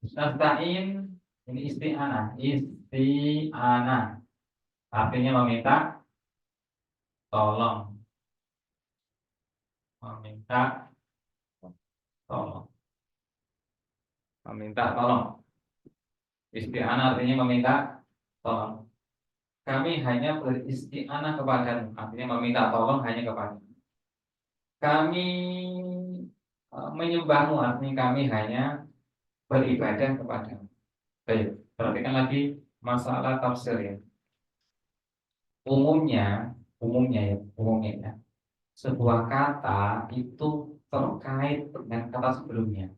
Nasta'in ini isti'anah. Isti'anah artinya meminta tolong. Meminta tolong. Meminta tolong. Isti'anah artinya meminta tolong. Kami hanya beristi'anah kepadamu, artinya meminta tolong hanya kepadamu. Kami menyembahmu, artinya kami hanya beribadah kepadamu. Baik, perhatikan lagi masalah tafsir ya. Umumnya ya, sebuah kata itu terkait dengan kata sebelumnya.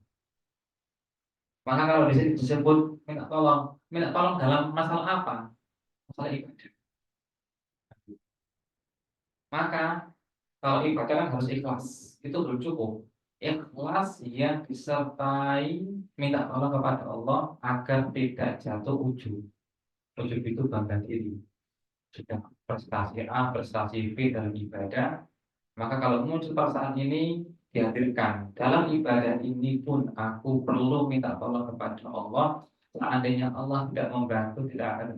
Maka kalau di sini disebut minta tolong dalam masalah apa? Masalah ibadah. Maka kalau ibadah kan harus ikhlas, itu belum cukup. Ikhlas yang disertai minta tolong kepada Allah agar tidak jatuh ujub. Ujub itu bangga diri. Sudah prestasi A, prestasi B dalam ibadah, maka kalau muncul perasaan ini dihadirkan dalam ibadah ini pun aku perlu minta tolong kepada Allah. Seandainya Allah tidak membantu, tidak akan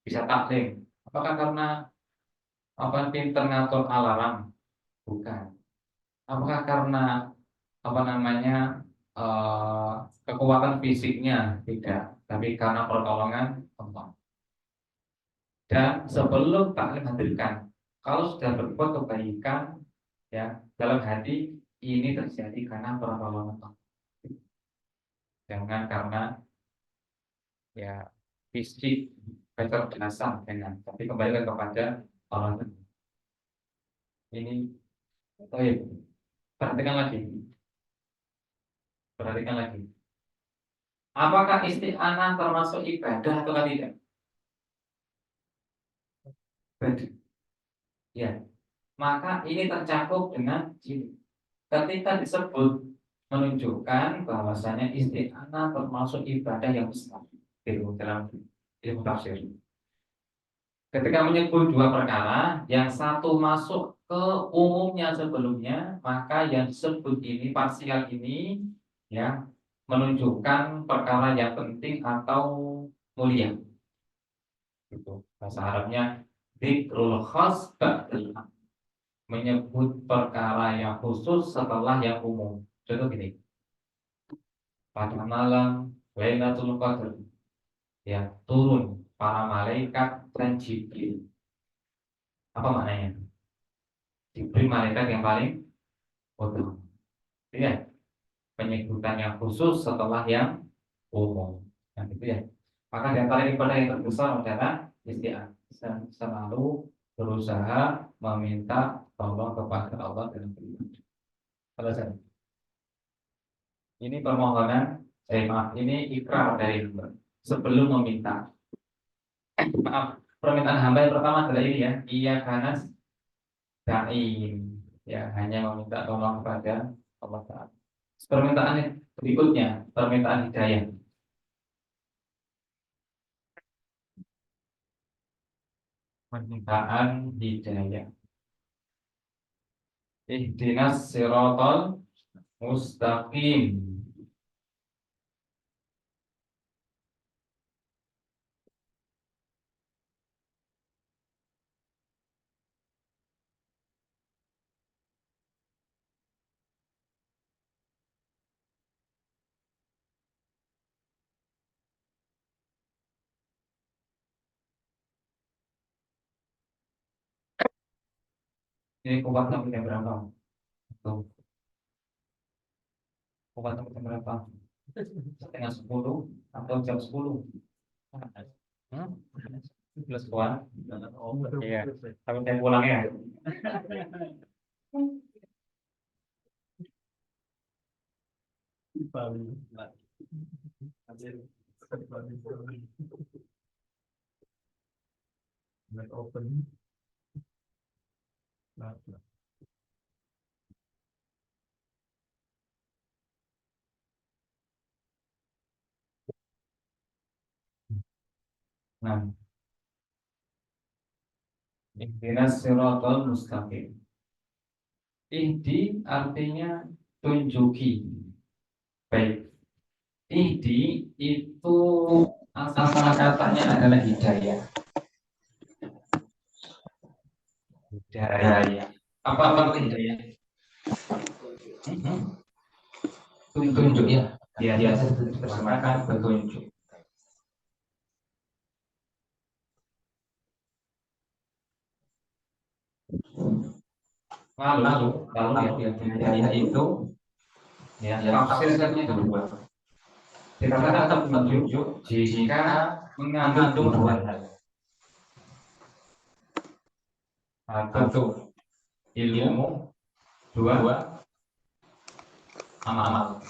bisa taklim. Apakah karena pinter ngatur alarm? Bukan. Apakah karena eh, kekuatan fisiknya? Tidak, tapi karena pertolongan Allah. Dan sebelum taklim hadirkan, kalau sudah berbuat kebaikan ya dalam hati, ini terjadi karena pertolongan Allah. Jangan karena ya fisik kecerdasan dengan, tapi kembali kepada Allah. Ini oh ya, perhatikan lagi. Perhatikan lagi. Apakah isti'anah termasuk ibadah atau tidak? Ibadah. Ya. Maka ini tercakup dengan jin. Ketika disebut menunjukkan bahwasanya isti'anah termasuk ibadah yang besar. Itu dalam ilmu tafsir. Ketika menyebut dua perkara, yang satu masuk ke umumnya sebelumnya, maka yang disebut ini parsial ini ya menunjukkan perkara yang penting atau mulia. Itu bahasa Arabnya dzikrul khas ba'dal am, menyebut perkara yang khusus setelah yang umum. Contoh gini, pada malam Lailatul Qadar ya turun para malaikat dan Jibril. Apa maknanya? Jibril malaikat yang paling utama. Ya, penyebutan yang khusus setelah yang umum. Nah, gitu ya. Maka di antara ibadah yang terbesar adalah isti'anah. Selalu berusaha meminta tolong kepada Allah dan beriman. Selesai. Ini permohonan, maaf, ini ikrar dari hamba sebelum meminta. Maaf, permintaan hamba yang pertama adalah ini ya, iya kanas da'in, ya hanya meminta tolong kepada Allah Ta'ala. Permintaan yang berikutnya, permintaan hidayah. Permintaan hidayah. Ihdinas siratal mustaqim. Ini kuat sampai jam berapa? Tuh, kuat sampai jam berapa? Setengah 10 atau jam 10? Plus kuat. Iya. Sampai saya pulang ya. Open. Nah, ihdinas siratal mustaqim. Ihdi artinya tunjuki. Baik. Ihdi itu asal katanya adalah hidayah. Hidayah. Apa hidayah? Tunjuk ya. Ya, terjemahkan petunjuk. Lalu ya, hidayah itu ya tafsirnya dua. Dikatakan petunjuk jika mengandung dua hal. Satu, ilmu. Dua, amal.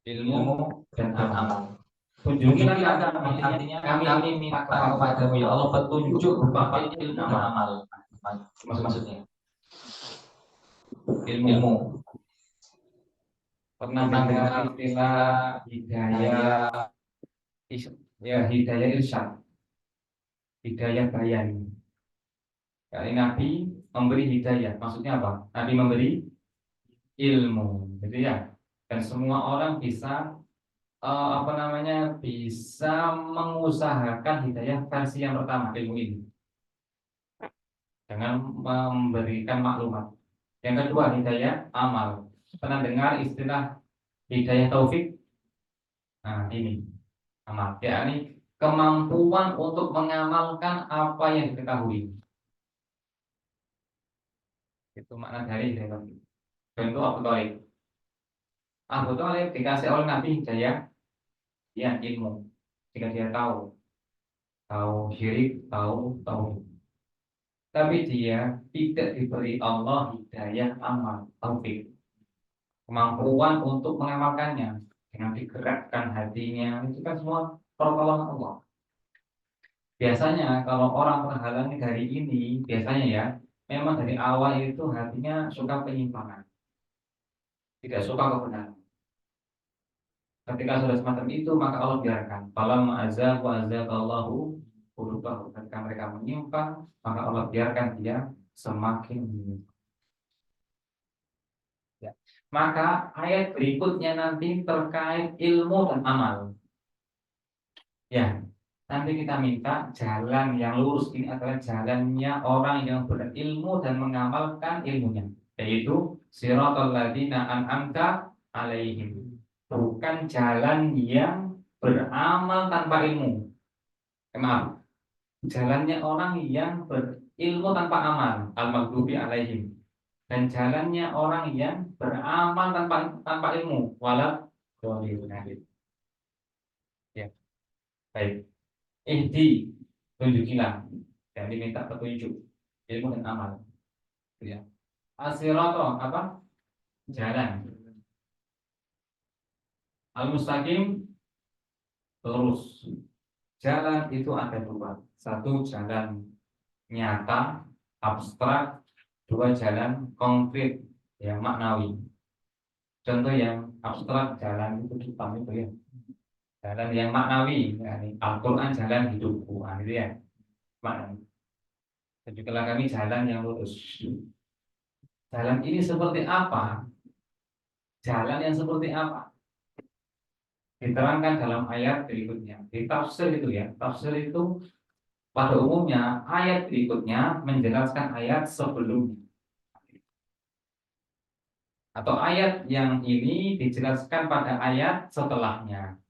Ilmu dan amal. Tunjukilah artinya kami minta kepadamu ya Allah petunjuk berupa ilmu dan amal. Maksudnya ilmu. Pernah dengar istilah hidayah, ya hidayah irsyad, hidayah bayan. Kali Nabi memberi hidayah, maksudnya apa? Nabi memberi ilmu, gitu ya. Dan semua orang bisa bisa mengusahakan hidayah versi yang pertama ilmu ini dengan memberikan maklumat. Yang kedua hidayah amal. Pernah dengar istilah hidayah taufik? Nah ini amal, yakni kemampuan untuk mengamalkan apa yang diketahui. Itu makna dari hidayah taufik. Contoh Abu Thalib. Abu Thalib dikasih oleh Nabi hidayah, ya ilmu. Jika dia tahu syirik, tahu tauhid. Tapi dia tidak diberi Allah hidayah amal, taufik, kemampuan untuk mengamalkannya dengan digerakkan hatinya. Itu kan semua pertolongan Allah. Biasanya kalau orang terhalangi dari ini, biasanya ya, memang dari awal itu hatinya suka penyimpangan, tidak suka kebenaran. Ketika sudah semacam itu, maka Allah biarkan. Falamma azaghu azaghallahu qulubahum. Ketika mereka menyimpang, maka Allah biarkan dia semakin menyimpang. Ya. Maka ayat berikutnya nanti terkait ilmu dan amal. Ya, nanti kita minta jalan yang lurus ini adalah jalannya orang yang berilmu dan mengamalkan ilmunya, yaitu siratal ladzina an'amta alaihim. Bukan jalan yang beramal tanpa ilmu. Maaf, jalannya orang yang berilmu tanpa amal, al-maghdubi alaihim. Dan jalannya orang yang beramal tanpa ilmu, walad dhalin. Ya, baik. Ihdi, tunjukilah. Dan diminta petunjuk. ilmu dan amal. Ya. As-sirata apa? Jalan. Al-mustaqim lurus. Jalan itu ada dua. Satu jalan nyata, abstrak. Dua jalan konkret, yang maknawi. Contoh yang abstrak, jalan itu Jepang itu ya. Jalan yang maknawi, yakni Al-Quran jalan hidupku, gitu ya. Maknawi. Dan juga kami jalan yang lurus. Jalan ini seperti apa? Jalan yang seperti apa? Diterangkan dalam ayat berikutnya. Di tafsir itu ya, tafsir itu pada umumnya ayat berikutnya menjelaskan ayat sebelumnya. Atau ayat yang ini dijelaskan pada ayat setelahnya.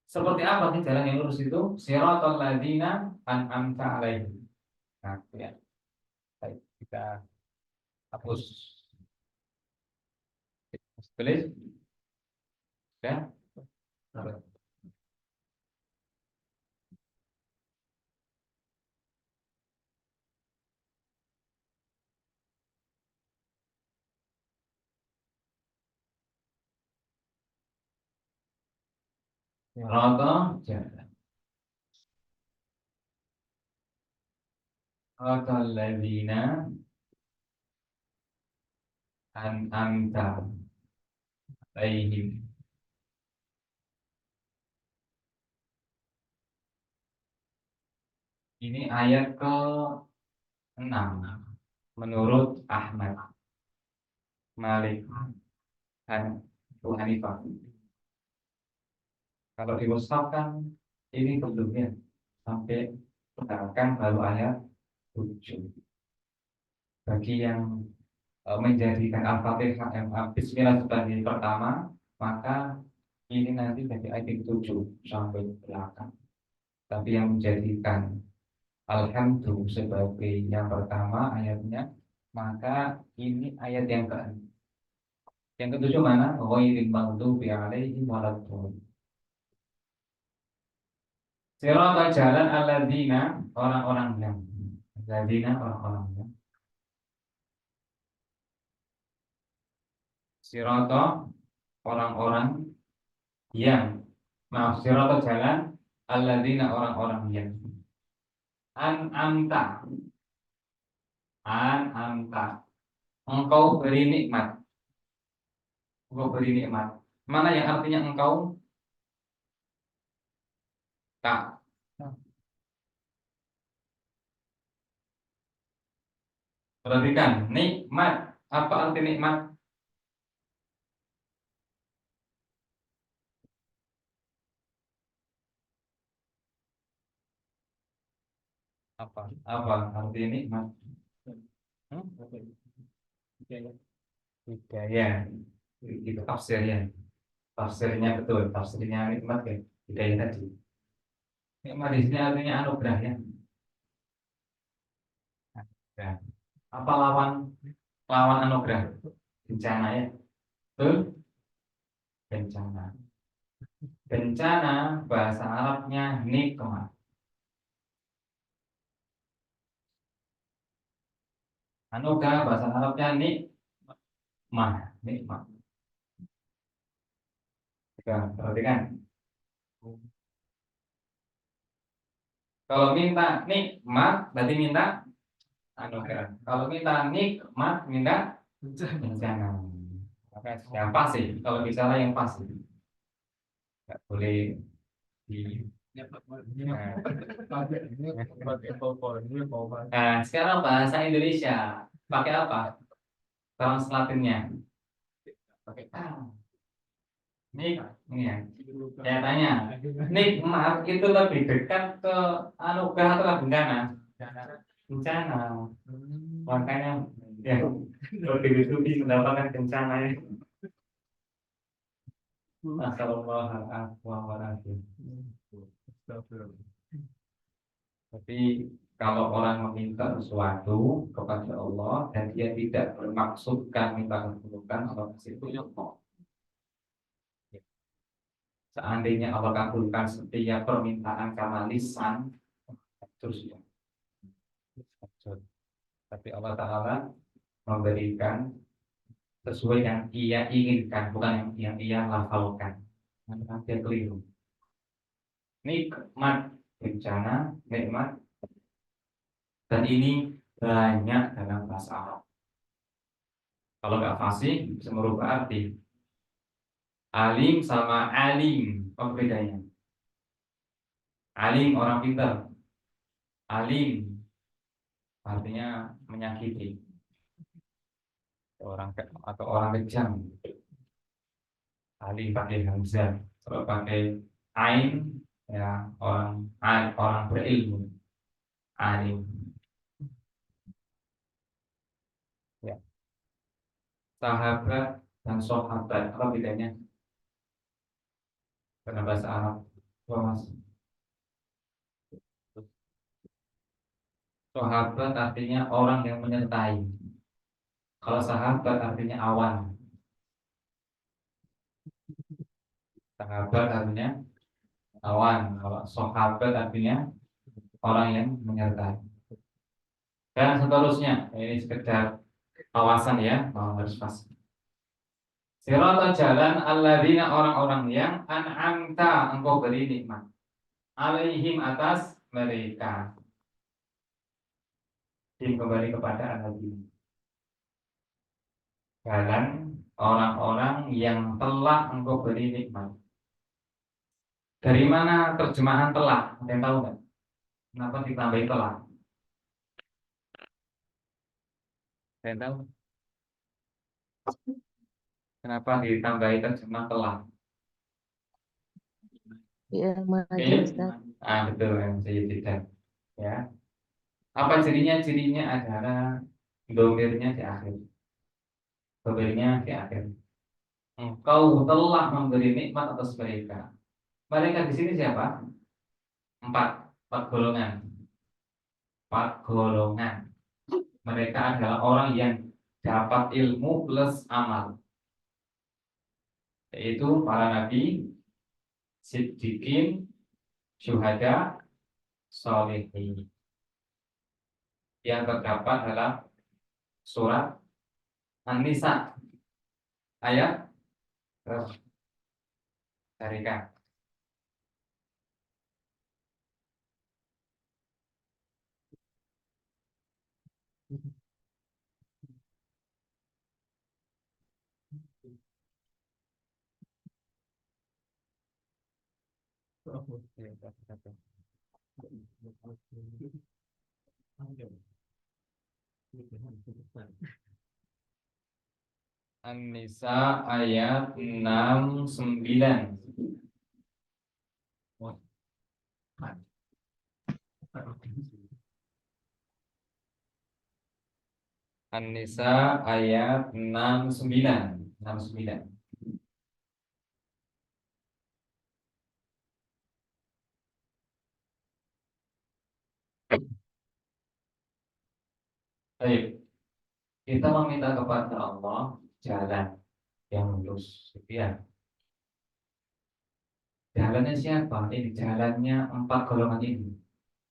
Seperti apa sih jalan yang lurus itu? Siratal ladzina an'amta alaihim. Nah, ya. Baik, kita hapus. Tulis. Ya. Siratal jalan. Siratal ladzina an'amta alaihim. Ini ayat ke-6 menurut Ahmad Malik dan Abu Hanifah. Kalau di Mushaf kan ini belumnya sampai sekarang baru ayat 7. Bagi yang menjadikan Al-Fatihah Bismillah sebagai pertama, maka ini nanti jadi ayat 7 sampai belakang. Tapi yang menjadikan Alhamdulillah sebagai yang pertama ayatnya, maka ini ayat yang ke-6. Yang ketujuh mana? Ghairil maghdubi alaihim waladdallin. Siratal jalan alladzina orang-orang yang alladzina orang-orang yang siratal orang-orang yang siratal jalan alladzina orang-orang yang an'amta engkau beri nikmat. Engkau beri nikmat. Mana yang artinya engkau? Tak. Perhatikan, nikmat. Apa arti nikmat? Apa arti nikmat? Hidayah. Itu tafsirnya. Tafsirnya betul. Tafsirnya nikmat ya. Hidayah tadi. Nikmat di sini artinya anugerah ya. Nah, apa lawan anugerah? Bencana ya. Betul? Bencana. Bencana bahasa Arabnya nikmat. Anugerah bahasa Arabnya nikmat. Perhatikan. Kalau minta nikmat berarti minta anugerah. Kalau minta nikmat minta bencana. Maka yang pasti. Kalau bicara yang pasti. Nggak boleh di. Nah, sekarang bahasa Indonesia pakai apa? Translatinnya pakai nik ini ya. Saya tanya, nikmat itu lebih dekat ke anugerah atau bencana? Bencana. Makanya ya lebih lebih mendapatkan bencana ya. Assalamualaikum. Tapi kalau orang meminta sesuatu kepada Allah dan dia tidak bermaksudkan minta keburukan, Allah kasih itu kok. Seandainya Allah kabulkan setiap permintaan karena lisan, terus ya. Tapi Allah Ta'ala memberikan sesuai yang ia inginkan, bukan yang ia lafalkan. Nanti dia keliru. Nikmat, bencana, nikmat, dan ini banyak dalam bahasa Arab. Kalau nggak fasih bisa merubah arti. Alim sama alim, apa bedanya? Alim orang pintar, alim artinya menyakiti orang atau orang kejam. Alim pakai hamzah, kalau pakai ain ya orang berilmu, alim. Ya. Sahabat dan sahabat apa bedanya dalam bahasa Arab? Mas. Sahabat artinya orang yang menyertai. Kalau sahabat artinya awan. Sahabat artinya awan. Kalau sahabat artinya orang yang menyertai. Dan seterusnya, ini sekedar kawasan ya, mau harus pas. Sirata jalan alladzina orang-orang yang an'amta engkau beri nikmat. Alaihim atas mereka. Kembali kepada Al-Nabi. Jalan orang-orang yang telah engkau beri nikmat. Dari mana terjemahan telah? Ada yang tahu nggak? Kenapa ditambahin telah? Ada yang tahu? Kenapa ditambahin terjemah telah? Ya, maju Ustaz. Betul yang saya tidak. Ya. Apa cirinya? Cirinya adalah domirnya di akhir. Domirnya di akhir. Engkau telah memberi nikmat atas mereka. Mereka di sini siapa? Empat golongan. Empat golongan. Mereka adalah orang yang dapat ilmu plus amal, yaitu para nabi, siddiqin, syuhada, sholihin. Yang terdapat dalam surat An-Nisa ayat Syarikat. An-Nisa ayat 69. An-Nisa ayat 69. Baik, kita meminta kepada Allah jalan yang lurus, ya. Jalannya siapa? Ini jalannya empat golongan ini.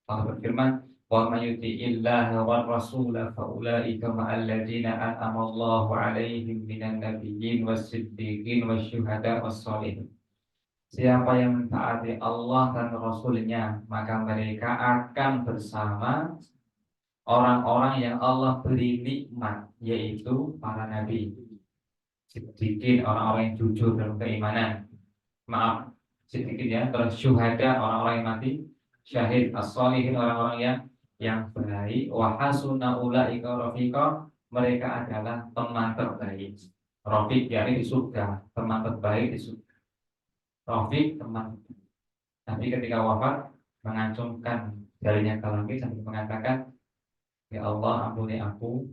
Allah berfirman, "Wa may yuti'illaha war rasula fa ulaika ma'al ladzina an'ama Allahu 'alaihim minan nabiyyin was-siddiqin wasyuhada was-sholihin." Siapa yang mentaati Allah dan Rasulnya, maka mereka akan bersama orang-orang yang Allah beri nikmat, yaitu para nabi, siddiqin, orang-orang yang jujur dalam keimanan. Maaf, sedikit ya. Terus syuhada, orang-orang yang mati syahid. As-sholihin, orang-orang yang baik. Wa hasuna ulaika rafiqa, mereka adalah teman terbaik. Rafiq yakni di surga, teman terbaik di surga. Rafiq, teman. Nanti ketika wafat mengacungkan jarinya ke langit sambil mengatakan, "Ya Allah, ampuni aku,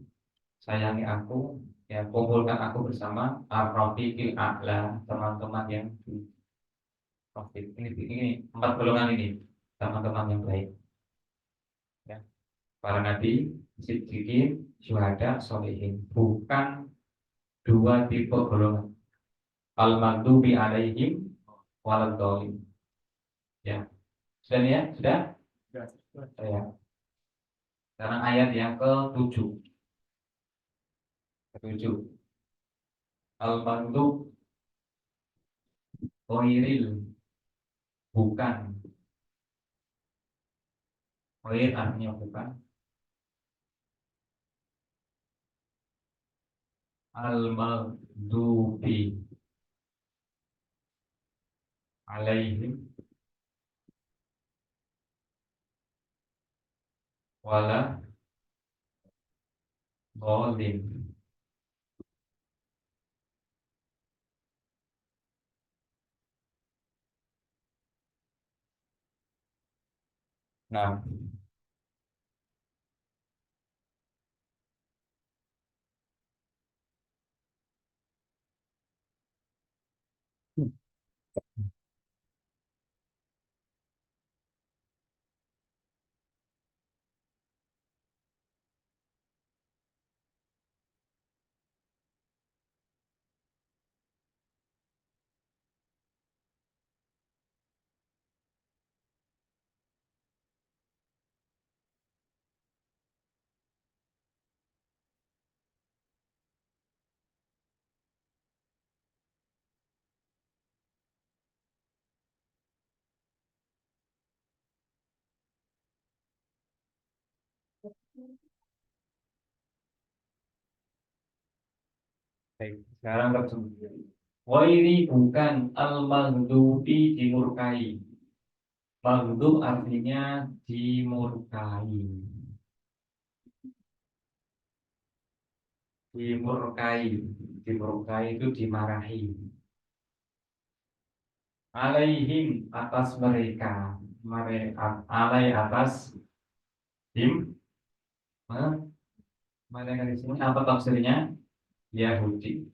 sayangi aku, ya kumpulkan aku bersama ar-rafiqil a'la, teman-teman yang Rafiq." Ini empat golongan ini, teman-teman yang baik. Ya. Para nabi, siddiqin, syuhada, sholihin. Bukan dua tipe golongan. Al-maghdubi alaihim waladhdallin. Ya. Sudah ya? Sudah? Ya. Sekarang ayat yang ke-7. 7. Al-mandub ghairil, bukan. Ghair artinya bukan. Al-maghdubi alaihim wala dhalin. Nah, baik. Sekarang terjemah. Wairi bukan al-maghdubi dimurkai. Maghdub artinya dimurkai. Dimurkai. Dimurkai itu dimarahi. Alaihim atas mereka. Mereka alai atas him. Mereka di sini apa tafsirnya? Yahudi.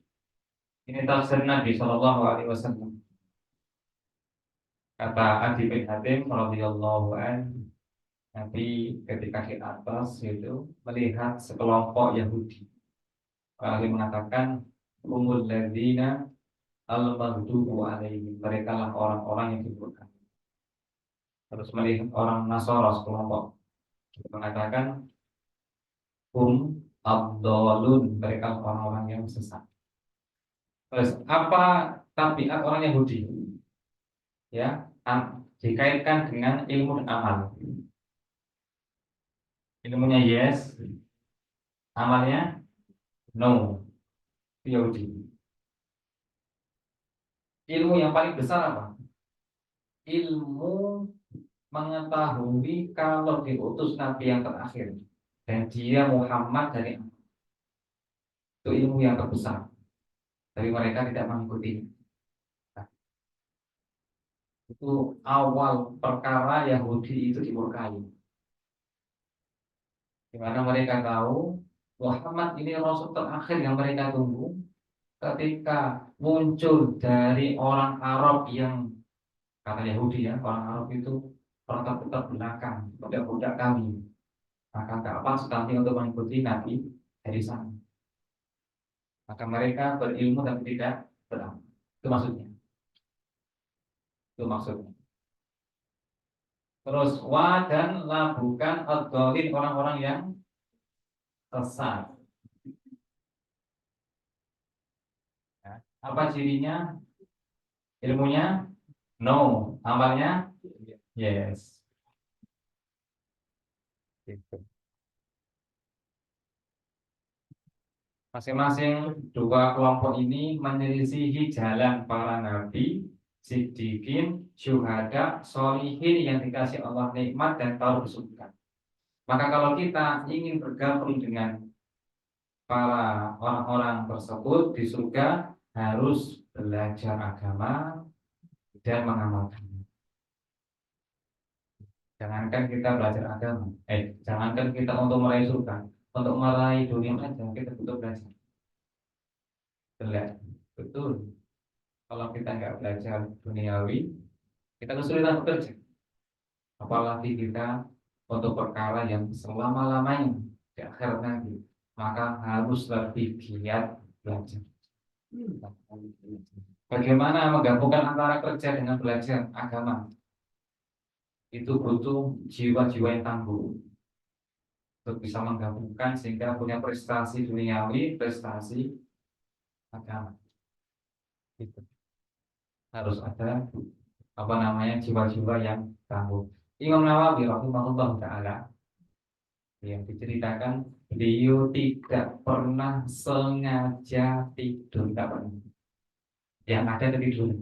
Ini tafsir Nabi Shallallahu Alaihi Wasallam. Kata Adi bin Hatim radhiyallahu anhu, Nabi ketika di atas itu melihat sekelompok Yahudi. Lalu mengatakan umul ladina al-maghdubu alaihim, mereka lah orang-orang yang dimurkai. Terus melihat orang Nasara sekelompok mengatakan abdolun, mereka orang-orang yang sesat. Terus apa tabiat orang Yahudi? Ya, dikaitkan dengan ilmu dan amal. Ilmunya yes, amalnya no. Yahudi. Ilmu yang paling besar apa? Ilmu mengetahui kalau diutus Nabi yang terakhir dan dia Muhammad dari Allah. Itu ilmu yang terbesar. Tapi mereka tidak mengikuti. Itu awal perkara Yahudi itu dimurkai. Di mana mereka tahu Muhammad ini Rasul terakhir yang mereka tunggu. Ketika muncul dari orang Arab yang kata Yahudi ya, orang Arab itu orang terbelakang, budak-budak kami. Maka tak apa sekali untuk mengikuti Nabi dari sana. Maka mereka berilmu tapi tidak beramal. Itu maksudnya. Itu maksudnya. Terus wa dan la bukan ad-dhalin, orang-orang yang sesat. Ya. Apa cirinya? Ilmunya no, amalnya yes. Gitu. Masing-masing dua kelompok ini menyelisihi jalan para nabi, siddiqin, syuhada, sholihin yang dikasih Allah nikmat dan taruh di surga. Maka kalau kita ingin bergabung dengan para orang-orang tersebut di surga, harus belajar agama dan mengamalkannya. Jangankan kita belajar agama, jangankan kita untuk meraih surga, untuk meraih dunia aja kita butuh belajar. Betul. Kalau kita nggak belajar duniawi, kita kesulitan bekerja. Apalagi kita untuk perkara yang selama-lamanya di akhirat nanti, maka harus lebih giat belajar. Bagaimana menggabungkan antara kerja dengan belajar agama? Itu butuh jiwa-jiwa yang tangguh. untuk bisa menggabungkan sehingga punya prestasi duniawi, prestasi agama. Gitu. Harus ada apa namanya jiwa-jiwa yang tangguh. Imam Nawawi rahimahullah taala yang diceritakan beliau tidak pernah sengaja tidur, tidak pernah. Yang ada tidur.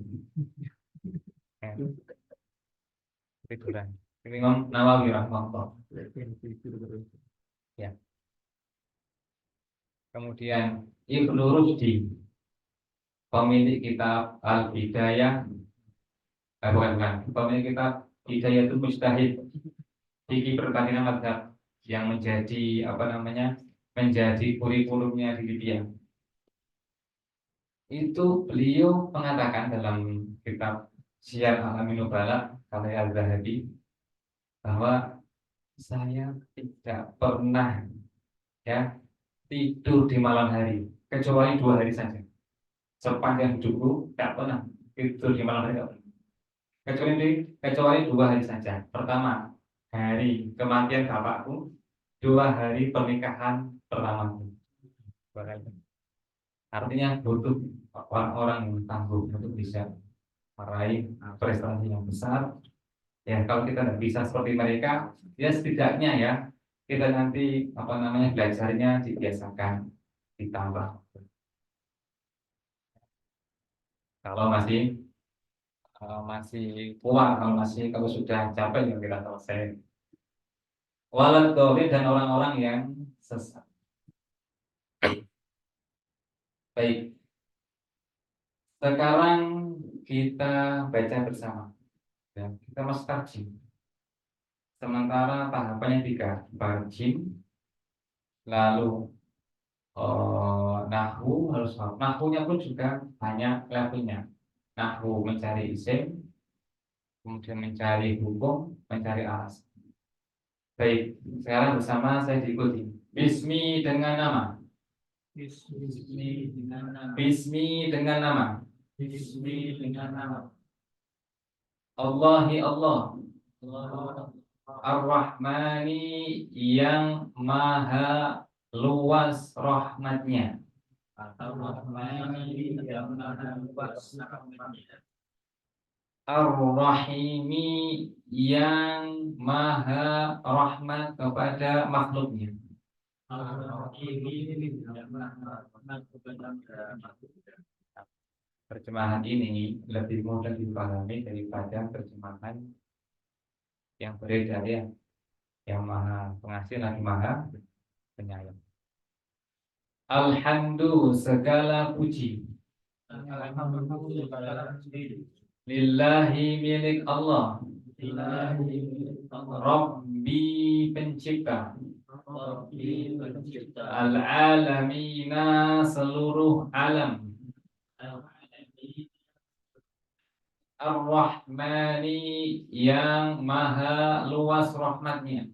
Tiduran. Imam Nawawi rahimahullah. Ya. Kemudian Ibnu Rushdi, pemilik kitab Al-Bidayah, bukan, pemilik kitab Hidayatul Mujtahid, fikih perbandingan mazhab yang menjadi apa namanya, menjadi kurikulumnya di Libya. Itu beliau mengatakan dalam kitab Syiar A'lamin Nubala karya Al-Zahabi bahwa saya tidak pernah ya tidur di malam hari kecuali 2 hari saja. Sepanjang hidupku tidak pernah tidur di malam hari, kecuali 2 hari saja. Pertama, hari kematian bapakku, 2 hari pernikahan pertamaku. Artinya butuh orang-orang yang tangguh untuk bisa meraih prestasi yang besar. Ya, kalau kita tidak bisa seperti mereka, ya setidaknya ya kita nanti apa namanya belajarnya dibiasakan, ditambah. Kalau masih kuat, kalau sudah capek ya kita selesai. Walad dhalin dan orang-orang yang sesat. Baik. Sekarang kita baca bersama. Ya, kita masuk tarjim. Sementara tahapannya 3, tarjim, lalu nahwu harus hafal. Nahwunya pun juga banyak levelnya. Nahwu mencari isim, kemudian mencari hukum, mencari alasan. Baik, sekarang bersama saya diikuti. Bismi dengan nama. Bismi dengan nama. Bismi dengan nama. Bismi dengan nama. Allahi Allah. Allah. Ar-Rahmani yang maha luas rahmatnya. Ar-Rahmani yang maha luas rahmatnya. Ar-Rahimi yang maha rahmat kepada makhluknya. Ar-Rahimi yang maha rahmat kepada makhluknya. Terjemahan ini lebih mudah dipahami daripada terjemahan yang beredar ya, yang maha pengasih lagi maha penyayang. Alhamdulillah segala puji. Alhamdulillah. Lillahi milik Allah. Ilahi Rabbi pencipta. Rabbi pencipta. Al-alamina seluruh alam. Ar-Rahmani yang maha luas rahmatnya.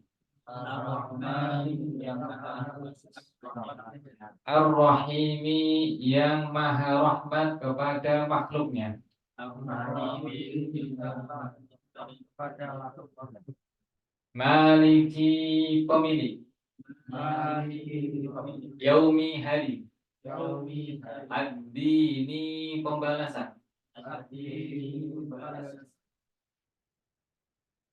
Ar-Rahmani yang maha luas rahmatnya. Ar-Rahimi yang maha rahmat kepada makhluknya. Ar-Rahimi yang maha rahmat kepada makhluknya. Maliki pemilik. Maliki Yaumi hari. yaumi Ad-dini pembalasan. ad-dini balas.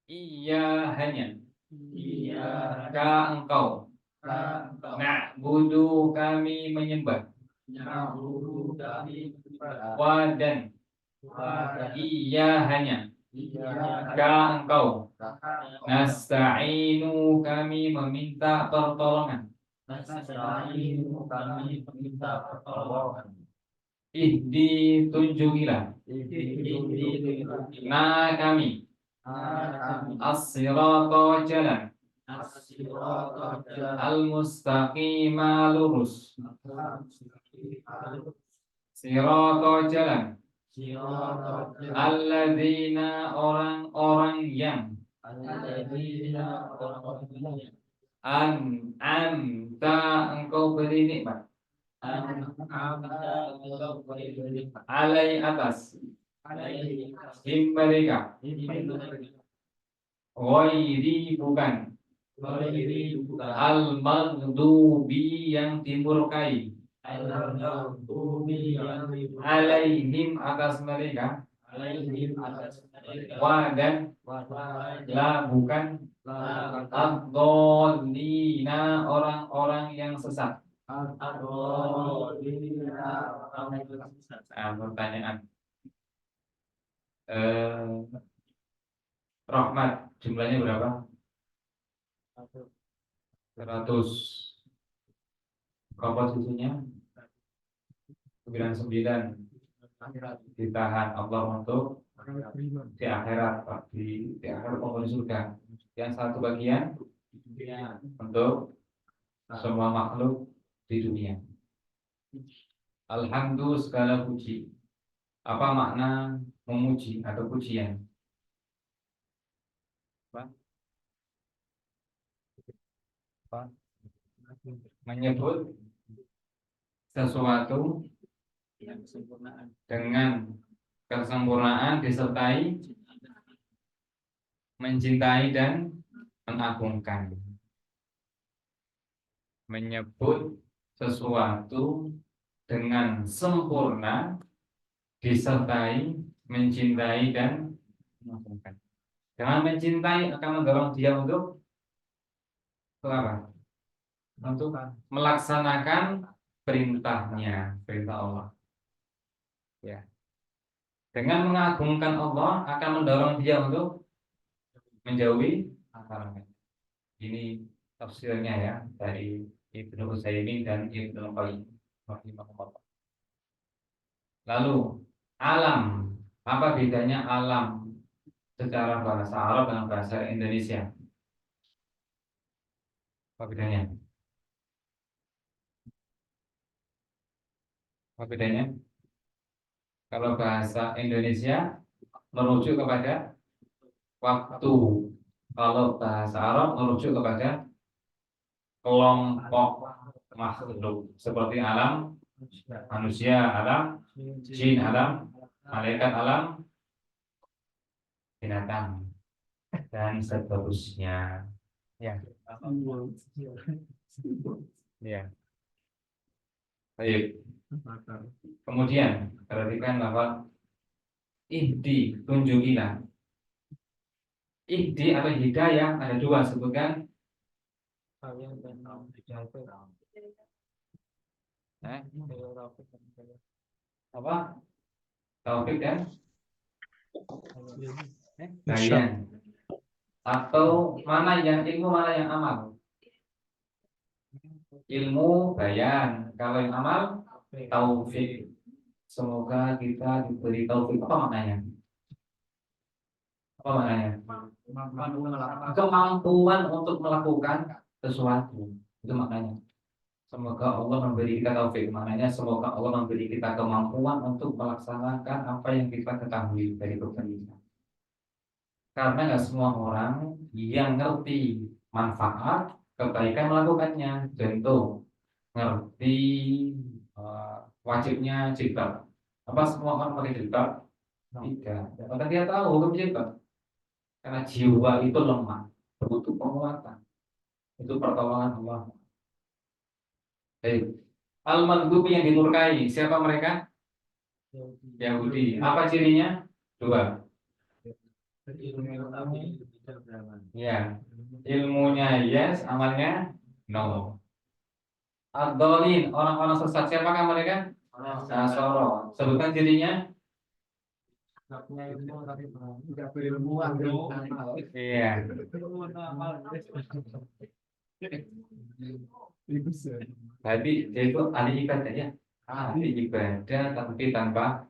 Iya hanya. Iya Ka engkau. engkau. Na'budu kami menyembah. Na'budu kami menyembah. Wa dan. Wa Iya hanya. iya Ka engkau. engkau. Nasta'inu kami meminta pertolongan. Nasta'inu kami meminta pertolongan. Ihdi tunjukilah. Na kami. As-sirata jalan. Al-mustaqima lurus. Sirata jalan. Alladzina orang-orang yang. An'amta engkau beri nikmat. Alai atas. Him mereka. Ghairi bukan. Al-maghdubi yang dimurkai, alaihim atas mereka, wa dan la bukan, ad-dallina orang-orang yang sesat. Pertanyaan, rahmat jumlahnya berapa? 100. Komposisinya 99. Ditahan Allah untuk di akhirat, di akhirat penghuni surga. Yang satu bagian untuk semua makhluk di dunia. Alhamdulillah segala puji. Apa makna memuji atau pujian? Apa? Menyebut sesuatu dengan kesempurnaan disertai mencintai dan mengagungkan. Menyebut sesuatu dengan sempurna disertai mencintai dan mengagungkan. Dengan mencintai akan mendorong dia untuk apa? Untuk melaksanakan perintahnya, perintah Allah. Ya. Dengan mengagungkan Allah akan mendorong dia untuk menjauhi larangan. Ini tafsirnya ya dari Ibnu Utsaimin dan Ibnu Qayyim rahimahullah. Lalu alam, apa bedanya alam secara bahasa Arab dengan bahasa Indonesia? Apa bedanya? Apa bedanya? Kalau bahasa Indonesia merujuk kepada waktu. Kalau bahasa Arab merujuk kepada kelompok makhluk seperti alam manusia, alam jin, alam malaikat, alam binatang dan seterusnya. Ya. Ya. Baik. Kemudian perhatikan bahwa ihdi, tunjukilah. Ihdi atau hidayah ada dua, sebutkan. Apa? Taufik dan bayan. Atau mana yang ilmu, mana yang amal? Ilmu bayan, kalau yang amal taufik. Semoga kita diberi taufik. Apa maknanya? Apa maknanya? Kemampuan untuk melakukan sesuatu. Itu maknanya. Semoga Allah memberi kita taufik. Maknanya semoga Allah memberi kita kemampuan untuk melaksanakan apa yang kita ketahui dari kebaikan. Karena nggak semua orang yang ngerti manfaat kebaikan melakukannya. Contoh, ngerti wajibnya jilbab. Apa semua orang pakai jilbab? Tidak. Maka dia tahu hukum jilbab. Karena jiwa itu lemah, butuh penguatan. Itu pertolongan Allah. Baik. Al-Maghdubi yang dimurkai, siapa mereka? Yahudi. Apa cirinya? Dua. Ya. Ilmunya yes, amalnya no. Ad-dhalin, orang-orang sesat, siapakah mereka? Nasoro. Sebutkan cirinya. Iya. Berarti dia itu ahli ibadah ya. Ahli ibadah tapi tanpa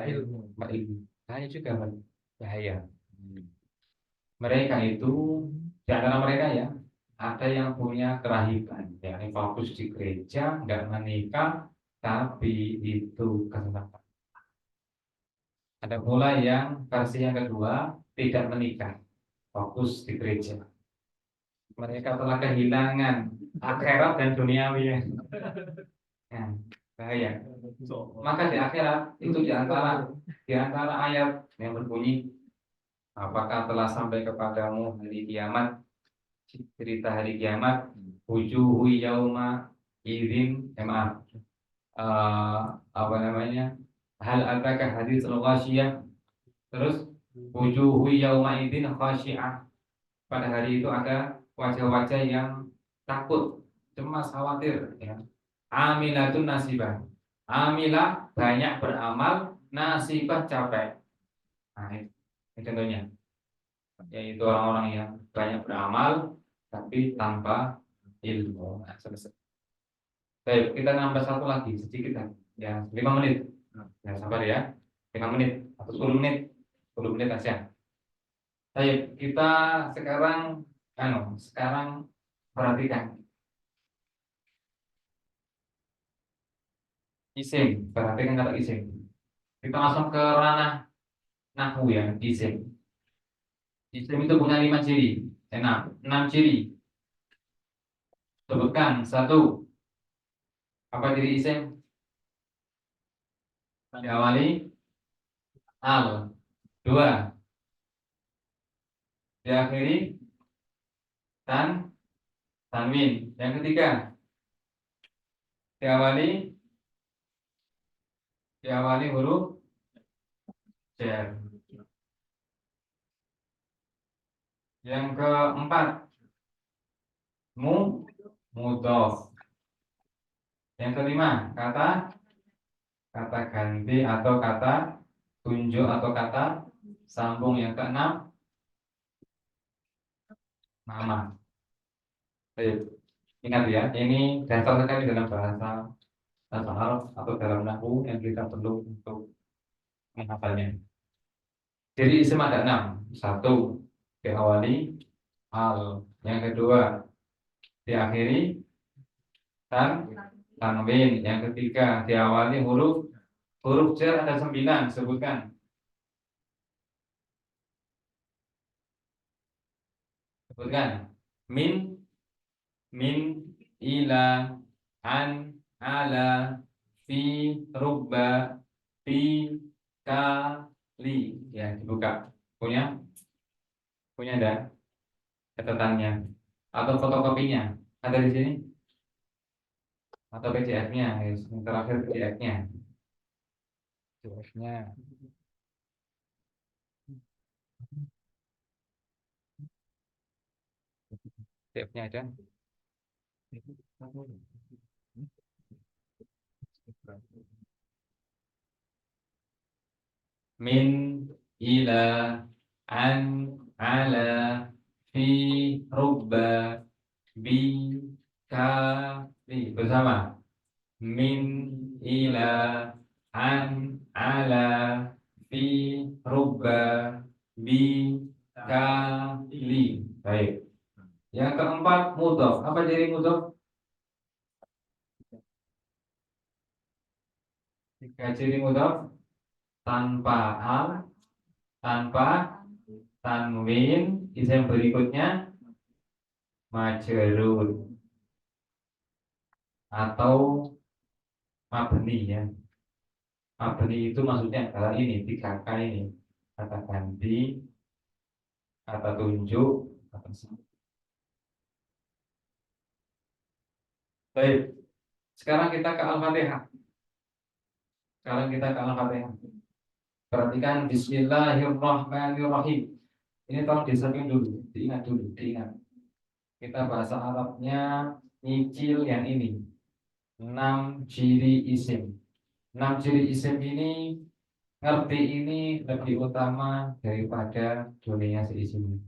ilmu. Bahaya juga, bahaya. Mereka itu di antara mereka ya ada yang punya kerahiban, yakni fokus di gereja, nggak menikah, tapi itu kesesatan. Ada pula yang versi yang kedua tidak menikah, fokus di gereja. Mereka telah kehilangan akhirat dan duniawi. Nah, bahaya. Maka di akhirat itu di antara ayat yang berbunyi, apakah telah sampai kepadamu hari kiamat? cerita hari kiamat, wujuhu yauma idzin, maaf, apa namanya, hal ataka haditsul ghasyiyah, terus wujuhu yauma idzin khasyi'ah, pada hari itu ada wajah-wajah yang takut, cemas, khawatir, ya. Amilatun nasibah, amilah banyak beramal, nasibah capek. Nah, ini contohnya, yaitu orang-orang yang banyak beramal tapi tanpa ilmu. Nah, selesai. Baik, kita nambah satu lagi sedikit lagi. Ya, 5 menit. Ya, sabar ya. 5 menit atau 10 menit. 10 menit aja. Baik, kita sekarang perhatikan isim. Perhatikan kata isim. Kita langsung ke ranah nahwu ya, isim. Isim itu punya 5 ciri. 6 ciri. Sebutkan satu. Apa ciri isim? Diawali al. 2. Diakhiri tanwin. Yang ketiga, diawali huruf jar. Yang keempat, mudhof. Yang kelima, kata ganti atau kata tunjuk atau kata sambung. Yang keenam, nama. Baik. Ingat ya, ini dasar sekali dalam bahasa Arab atau dalam nahwu yang kita perlu untuk menghafalnya. Jadi isim ada 6. Satu, diawali al. Yang kedua, diakhiri tanwin. Yang ketiga, diawali huruf jar ada 9. Sebutkan. Min, ila, an, ala, fi, rubba, fi, kali. Ya, dibuka. Punya enggak catatannya atau fotokopinya? Ada di sini? Atau PDF-nya? Yang terakhir PDF-nya. PDF-nya. PDF-nya ada? Min, ila, an, ala, fi, rubba, bi, kali. Bersama. Min, ila, an, ala, fi, rubba, bi, kali. Baik. Yang keempat, mudhof. Apa jadi mudhof? 3 ciri mudhof: tanpa al, tanpa tanwin, isim berikutnya majrur atau mabni ya. Mabni itu maksudnya adalah ini 3 K ini, kata ganti, kata tunjuk, kata sambung. Baik, sekarang kita ke Al-Fatihah. Perhatikan Bismillahirrahmanirrahim. Ini tolong diingat dulu, diingat. Kita bahasa Arabnya nyicil yang ini. 6 ciri isim. 6 ciri isim ini, ngerti ini lebih utama daripada dunia seisimnya.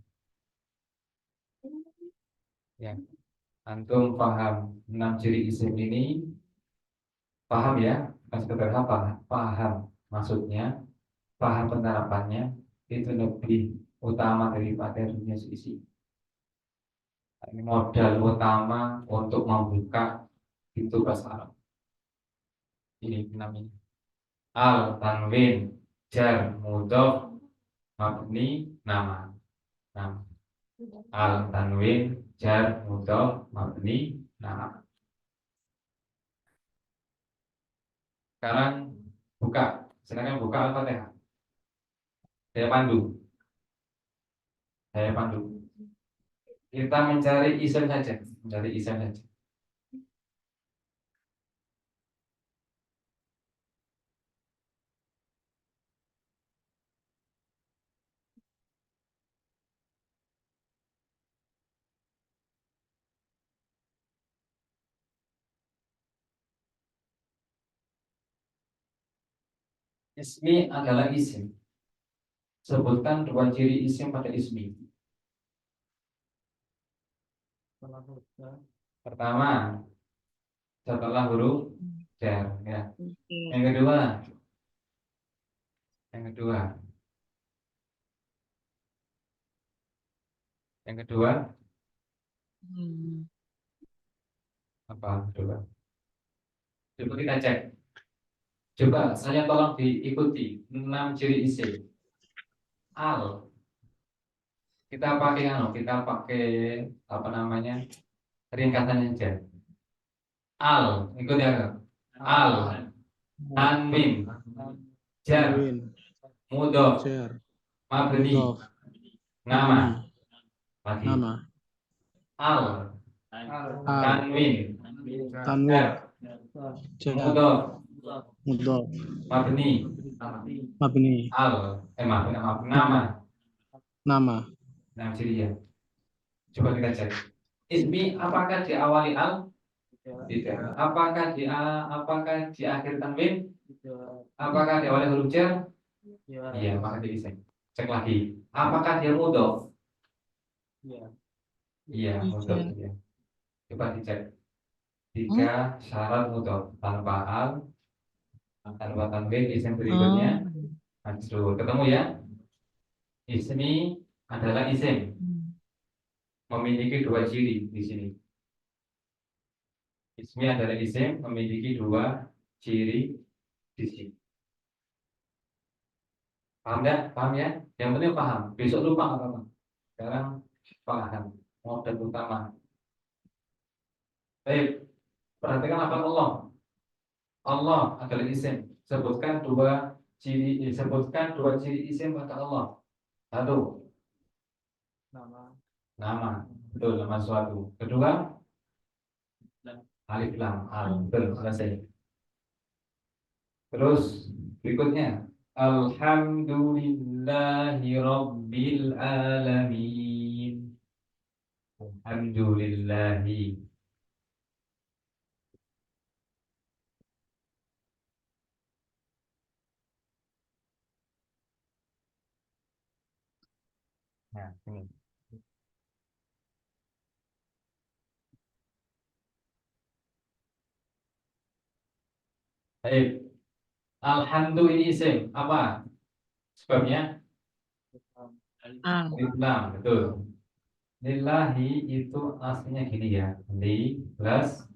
Ya, antum paham 6 ciri isim ini, paham ya? Bukan sekedar apa? Paham maksudnya, paham penerapannya, itu lebih utama daripada dunia seisi. Ini modal utama untuk membuka pintu bahasa Arab. Ini namanya al, tanwin, jar, mudhof, mabni, nama. Al, tanwin, jar, mudhof, mabni, nama. Sekarang silakan buka Al-Fatihah. Saya pandu. Kita mencari isim saja, mencari isim saja. Ismi adalah isim. Sebutkan dua ciri isim pada ismi. Setelah huruf Pertama, setelah huruf jar, ya. Oke. Yang kedua, yang kedua, yang kedua, Hmm. apa coba? Coba kita cek. Coba saya tolong diikuti 6 ciri isim. Al, kita pakai apa namanya? Ringkasannya aja. Al, ikut ya. Kak? Al, tanwin, jar, Tanwin, mudhof, jar, mabni, mudhof, nama, mabni, lagi. nama, Al, al, tanwin, tanwin, jar, jar, mudhof, mudhof, mabni, mabni, nama. nama, Nah, ciri ya. Coba kita cek. Ismi apakah diawali al? Tidak. Apakah di akhir tanwin? Apakah diawali huruf jar? Iya, maka jadi isim. Cek lagi. Apakah dia mudhof? Iya, mudhof ya. Coba dicek. Tiga syarat mudhof tanpa al, tanpa tanwin, isim berikutnya majrur. Ketemu ya? Ismi adalah isim, memiliki dua ciri di sini. Ismi adalah isim memiliki dua ciri di sini. Paham ya? Paham ya? Yang penting paham. Besok lupa nggak apa-apa. Sekarang paham. Modal utama. Baik. Perhatikan lafaz Allah. Allah adalah isim. Sebutkan dua ciri isim pada Allah. Satu, nama. Betul, nama suatu. Kedua, alif lam al. Betul, selesai. Terus berikutnya, Alhamdulillahi Rabbil Alamin. Alhamdulillahi. Nah, ini. Baik. Alhamdulillah ini isim. Apa? Sebabnya? Al. Alif lam. Betul. Lillahi itu aslinya gini ya. Li plus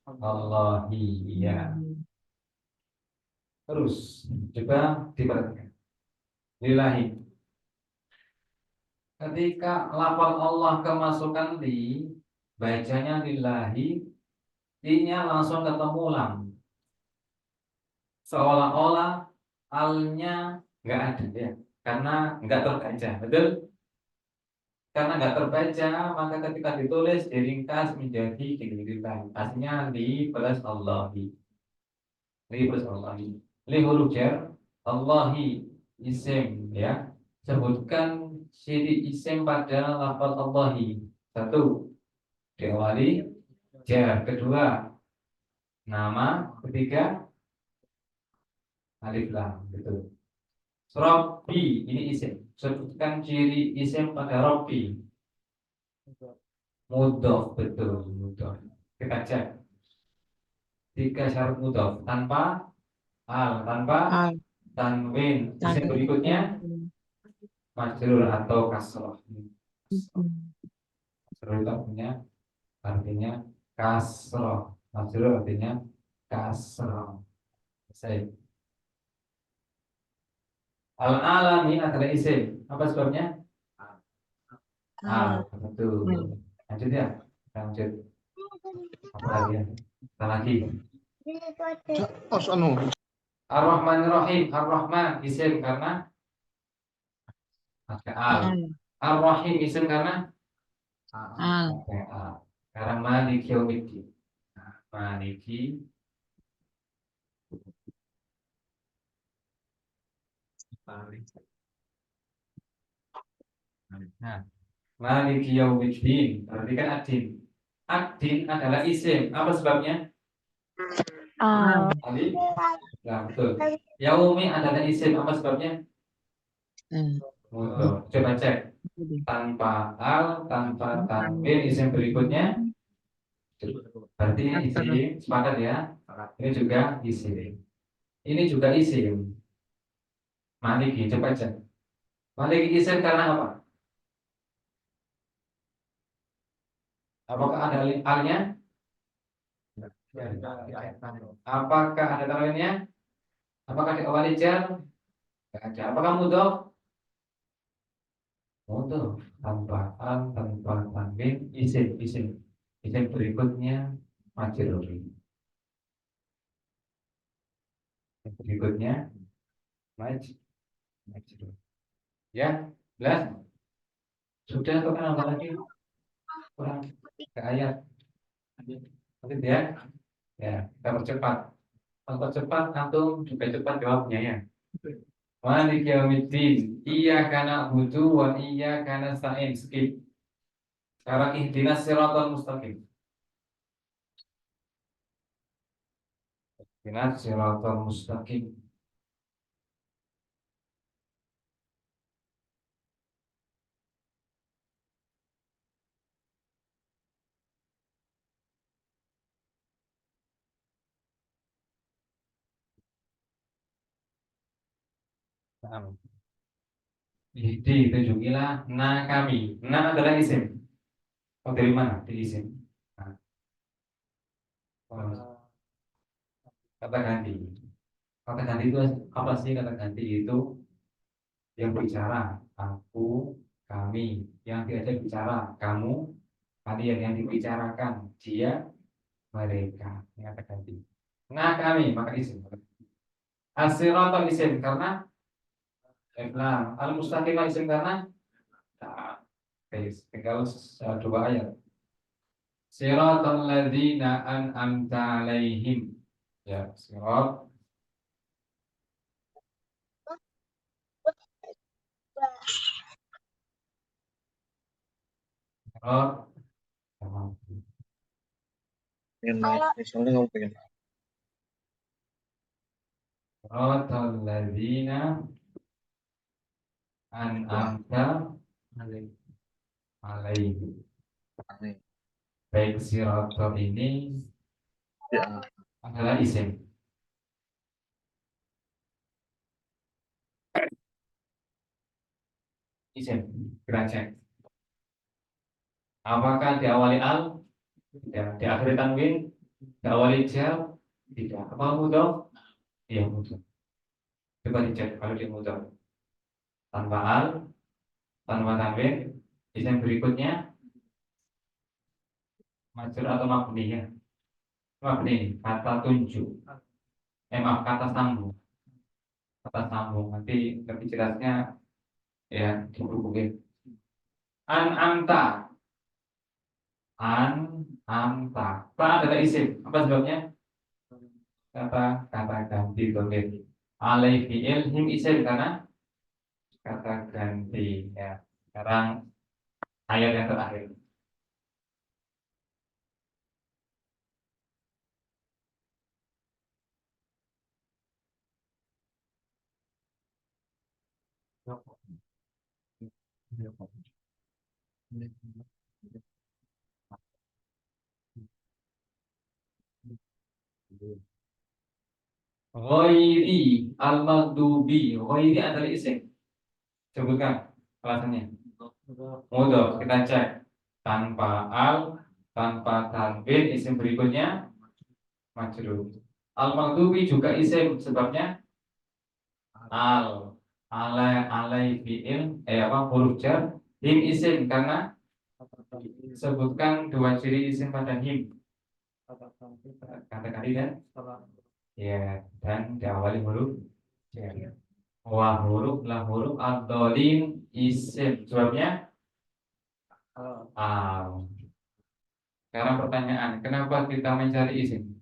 Allahi. Ya. Terus coba diperhatikan. Lillahi. Ketika lafal Allah kemasukan li, bacanya lillahi, li-nya langsung ketemu lam. Seolah-olah alnya nggak ada ya, karena nggak terbaca, betul? Karena nggak terbaca, maka ketika ditulis diringkas menjadi lillahi. Aslinya li plus Allahi, li plus Allahi. Li huruf jar, Allahi isim ya. Sebutkan ciri isim pada lafal Allahi. Satu, diawali jar. Kedua, nama. Ketiga, alif lam. Betul. Robbi ini isim. Sebutkan ciri isim pada Robbi. Mudhof. Betul, mudhof. Kita cek. Tiga syarat mudhof tanpa al, tanpa Al. tanwin. Isim Tanwin. berikutnya majrur atau kasroh. Majrur itu artinya kasroh. Majrur artinya kasroh. Saya Al-alami adalah isim. Apa sebabnya? Al. Betul. Lanjut ya. Lanjut. Apa lagi ya? Apa lagi? os anu, Ar-Rahman Rahim. Ar-Rahman isim karena ada al. Al. Ar-Rahim isim karena al, Pakai A. Sekarang Maliki Yaumiddin. Nah, Maliki Nah, Maliki Yaumiddin. Berarti kan Adin. Adin adalah isim. Apa sebabnya? al, Alif. Nah, betul. Yaumi adalah isim. Apa sebabnya? eh, Mudah. Coba cek. Tanpa al, tanpa tanwin, isim berikutnya. Berarti ini isim. Sepakat ya? Ini juga isim. Ini juga isim. Maliki. Coba cek. Maliki isim karena apa? Apakah ada alnya? Apakah ada tanwinnya? Apakah diawali jar? Tidak ada. Apakah mudhof? Mudhof. Tanpa al, tanpa tanwin, isim. Isim berikutnya majrur. Berikutnya majrur. Ya, belas. Sudah atau kan apa lagi? Kurang ke ayat. Nanti ya. Ya, kita percepat. Kalau percepat, antum juga cepat jawabnya ya. Maliki yaumiddin. Iyyaka na'budu wa iyyaka nasta'in. Skip. Sekarang ihdinas siratal mustaqim. Ihdinas siratal mustaqim. Nah, tunjukilah na kami. Na adalah isim. Oh, dari mana? Di isim. Nah, kata ganti. Kata ganti itu apa sih? Kata ganti itu yang bicara aku, kami, yang diajak bicara kamu, kalian yang dibicarakan dia, mereka. Yang kata ganti. Nah kami maka isim. As-sirata isim karena al-mustaqim isim karena nah, tinggal dua ayat. Siratal ladzina an'amta alaihim. Ya, sirat. Sirat. Pengen naik, soalnya kamu pengen. Siratal ladzina an'amta alaihim. Baik siratal ini Ya, adalah isim. Isim. Kita cek. Apakah diawali al? Ya, diakhiri tanwin? Diawali jar? Tidak. Apa mudhof? Iya mudhof. Coba dicek kalau dia mudhof. Tanpa al, tanpa tanwin, isim berikutnya majrur atau mabni ya. Mabni, kata tunjuk. Maaf, kata sambung. Kata sambung. Nanti lebih jelasnya ya di buku. An-amta. An-amta. Ta adalah isim. Apa sebabnya? Kata ganti domir. Alai fi'il him isim karena kata ganti ya. Sekarang ayat yang terakhir. Ghairi al-maghdubi. Ghairi adalah isim. Sebutkan alasannya. Mudhof. Kita cek. Tanpa al, tanpa tanwin, isim berikutnya majrur. Al-maghdubi juga isim. Sebabnya al, alai fi'il, apa huruf jar. Him isim karena sebutkan dua ciri isim pada him. Kata kali dan ya dan diawali huruf jar. Wa huruf la huruf ad-dhalin isim. Sebabnya soal. Sekarang pertanyaan, kenapa kita mencari isim?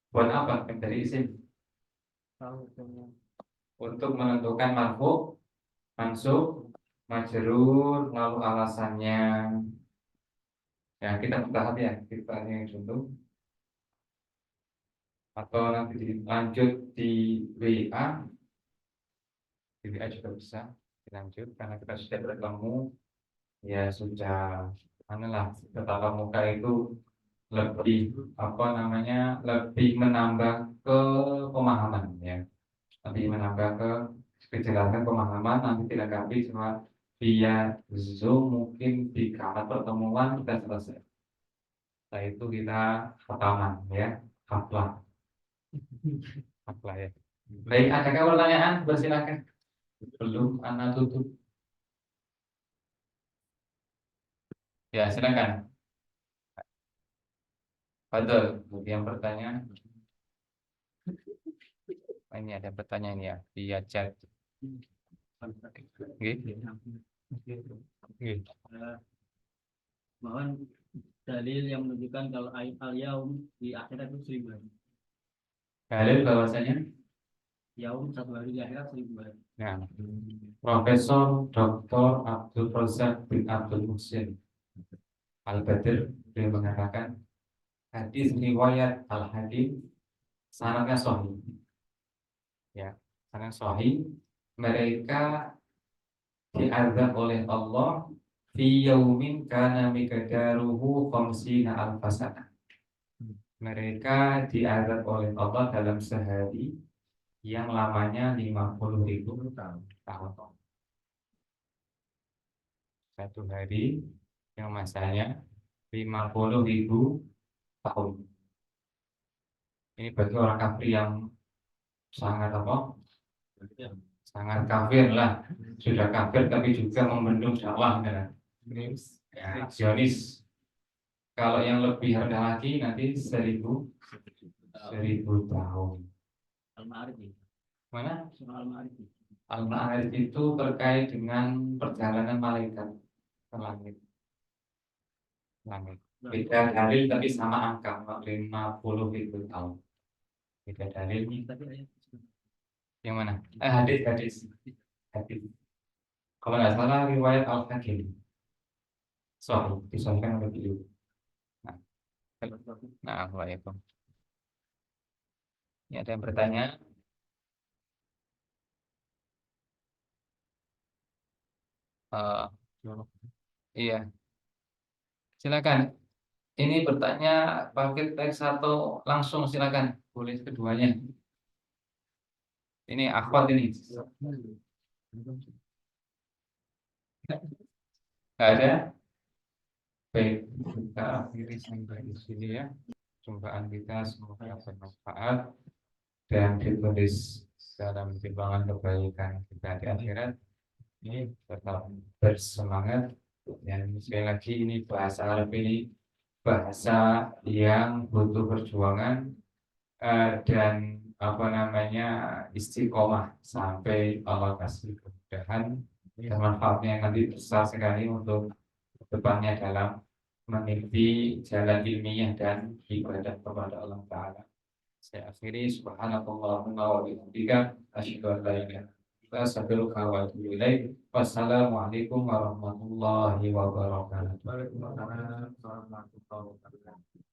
Buat apa mencari isim? Tahu dengan Untuk menentukan marfu, mansub, majrur, lalu alasannya. Ya, kita bertahap ya, kita yang dulu. Atau nanti lanjut di WA. Di WA juga bisa dilanjut karena kita sudah bertemu. Ya sudah, analah tatap muka itu lebih lebih menambah ke pemahaman ya, lebih menambah ke kejelasan pemahaman. Nanti tidak ganti cuma via Zoom, mungkin di kamar pertemuan kita selesai. Setelah itu kita rekaman ya, haflah ya. Baik, adakah pertanyaan? Bersilakan. Belum, anak tutup. Ya, silakan. Betul, yang pertanyaan. Ini ada pertanyaan ya via chat. mohon dalil yang menunjukkan kalau al-yaum di akhirat itu 1000 hari. Dalil bahwasanya Yaum satu hari di akhirat 1000 hari. nah, Profesor Dr. Abdul Razak bin Abdul Muhsin Al-Badr beliau mengatakan hadis riwayat Al-Hakim sanadnya sahih. Ya, sanad sahih. Mereka diazab oleh Allah fi yaumin kana miqdaruhu khamsina alfasana. Mereka diazab oleh Allah dalam sehari yang lamanya 50.000 tahun. Satu hari yang masanya 50.000 tahun. Ini bagi orang kafir yang sangat apa? Sangat kafir lah. Sudah kafir tapi juga membendung dakwah ya. Zionis. Kalau yang lebih rendah lagi nanti 1000 tahun. Al-Ma'arij. Mana? Al-Ma'arij. Al-Ma'arij itu terkait dengan perjalanan malaikat ke langit. Beda dalil tapi sama angka 50.000 tahun. Beda dalil. Yang mana? Hadis. Kalau nggak salah riwayat Al-Hakim. Sahih, disahihkan oleh beliau. Nah, waalaikumsalam. Ini ada yang bertanya? Iya, silakan. Ini bertanya pakai teks atau langsung silakan. Boleh keduanya. Ini akhwat ini. Nggak ada? Baik, kita akhiri sampai di sini ya. Perjumpaan kita semoga bermanfaat dan ditulis dalam timbangan kebaikan kita di akhirat. Ini tetap bersemangat. Dan sekali lagi ini bahasa Arab ini bahasa yang butuh perjuangan dan istiqomah sampai Allah kasih kemudahan dan manfaatnya nanti besar sekali untuk depannya dalam meniti jalan ilmiah dan ibadah kepada Allah Ta'ala. Saya akhiri subhanallahumma wa bihamdika asyhadu an la ilaha illa anta astaghfiruka wa atubu ilaik. Wassalamualaikum warahmatullahi wabarakatuh. Waalaikumsalam warahmatullahi wabarakatuh.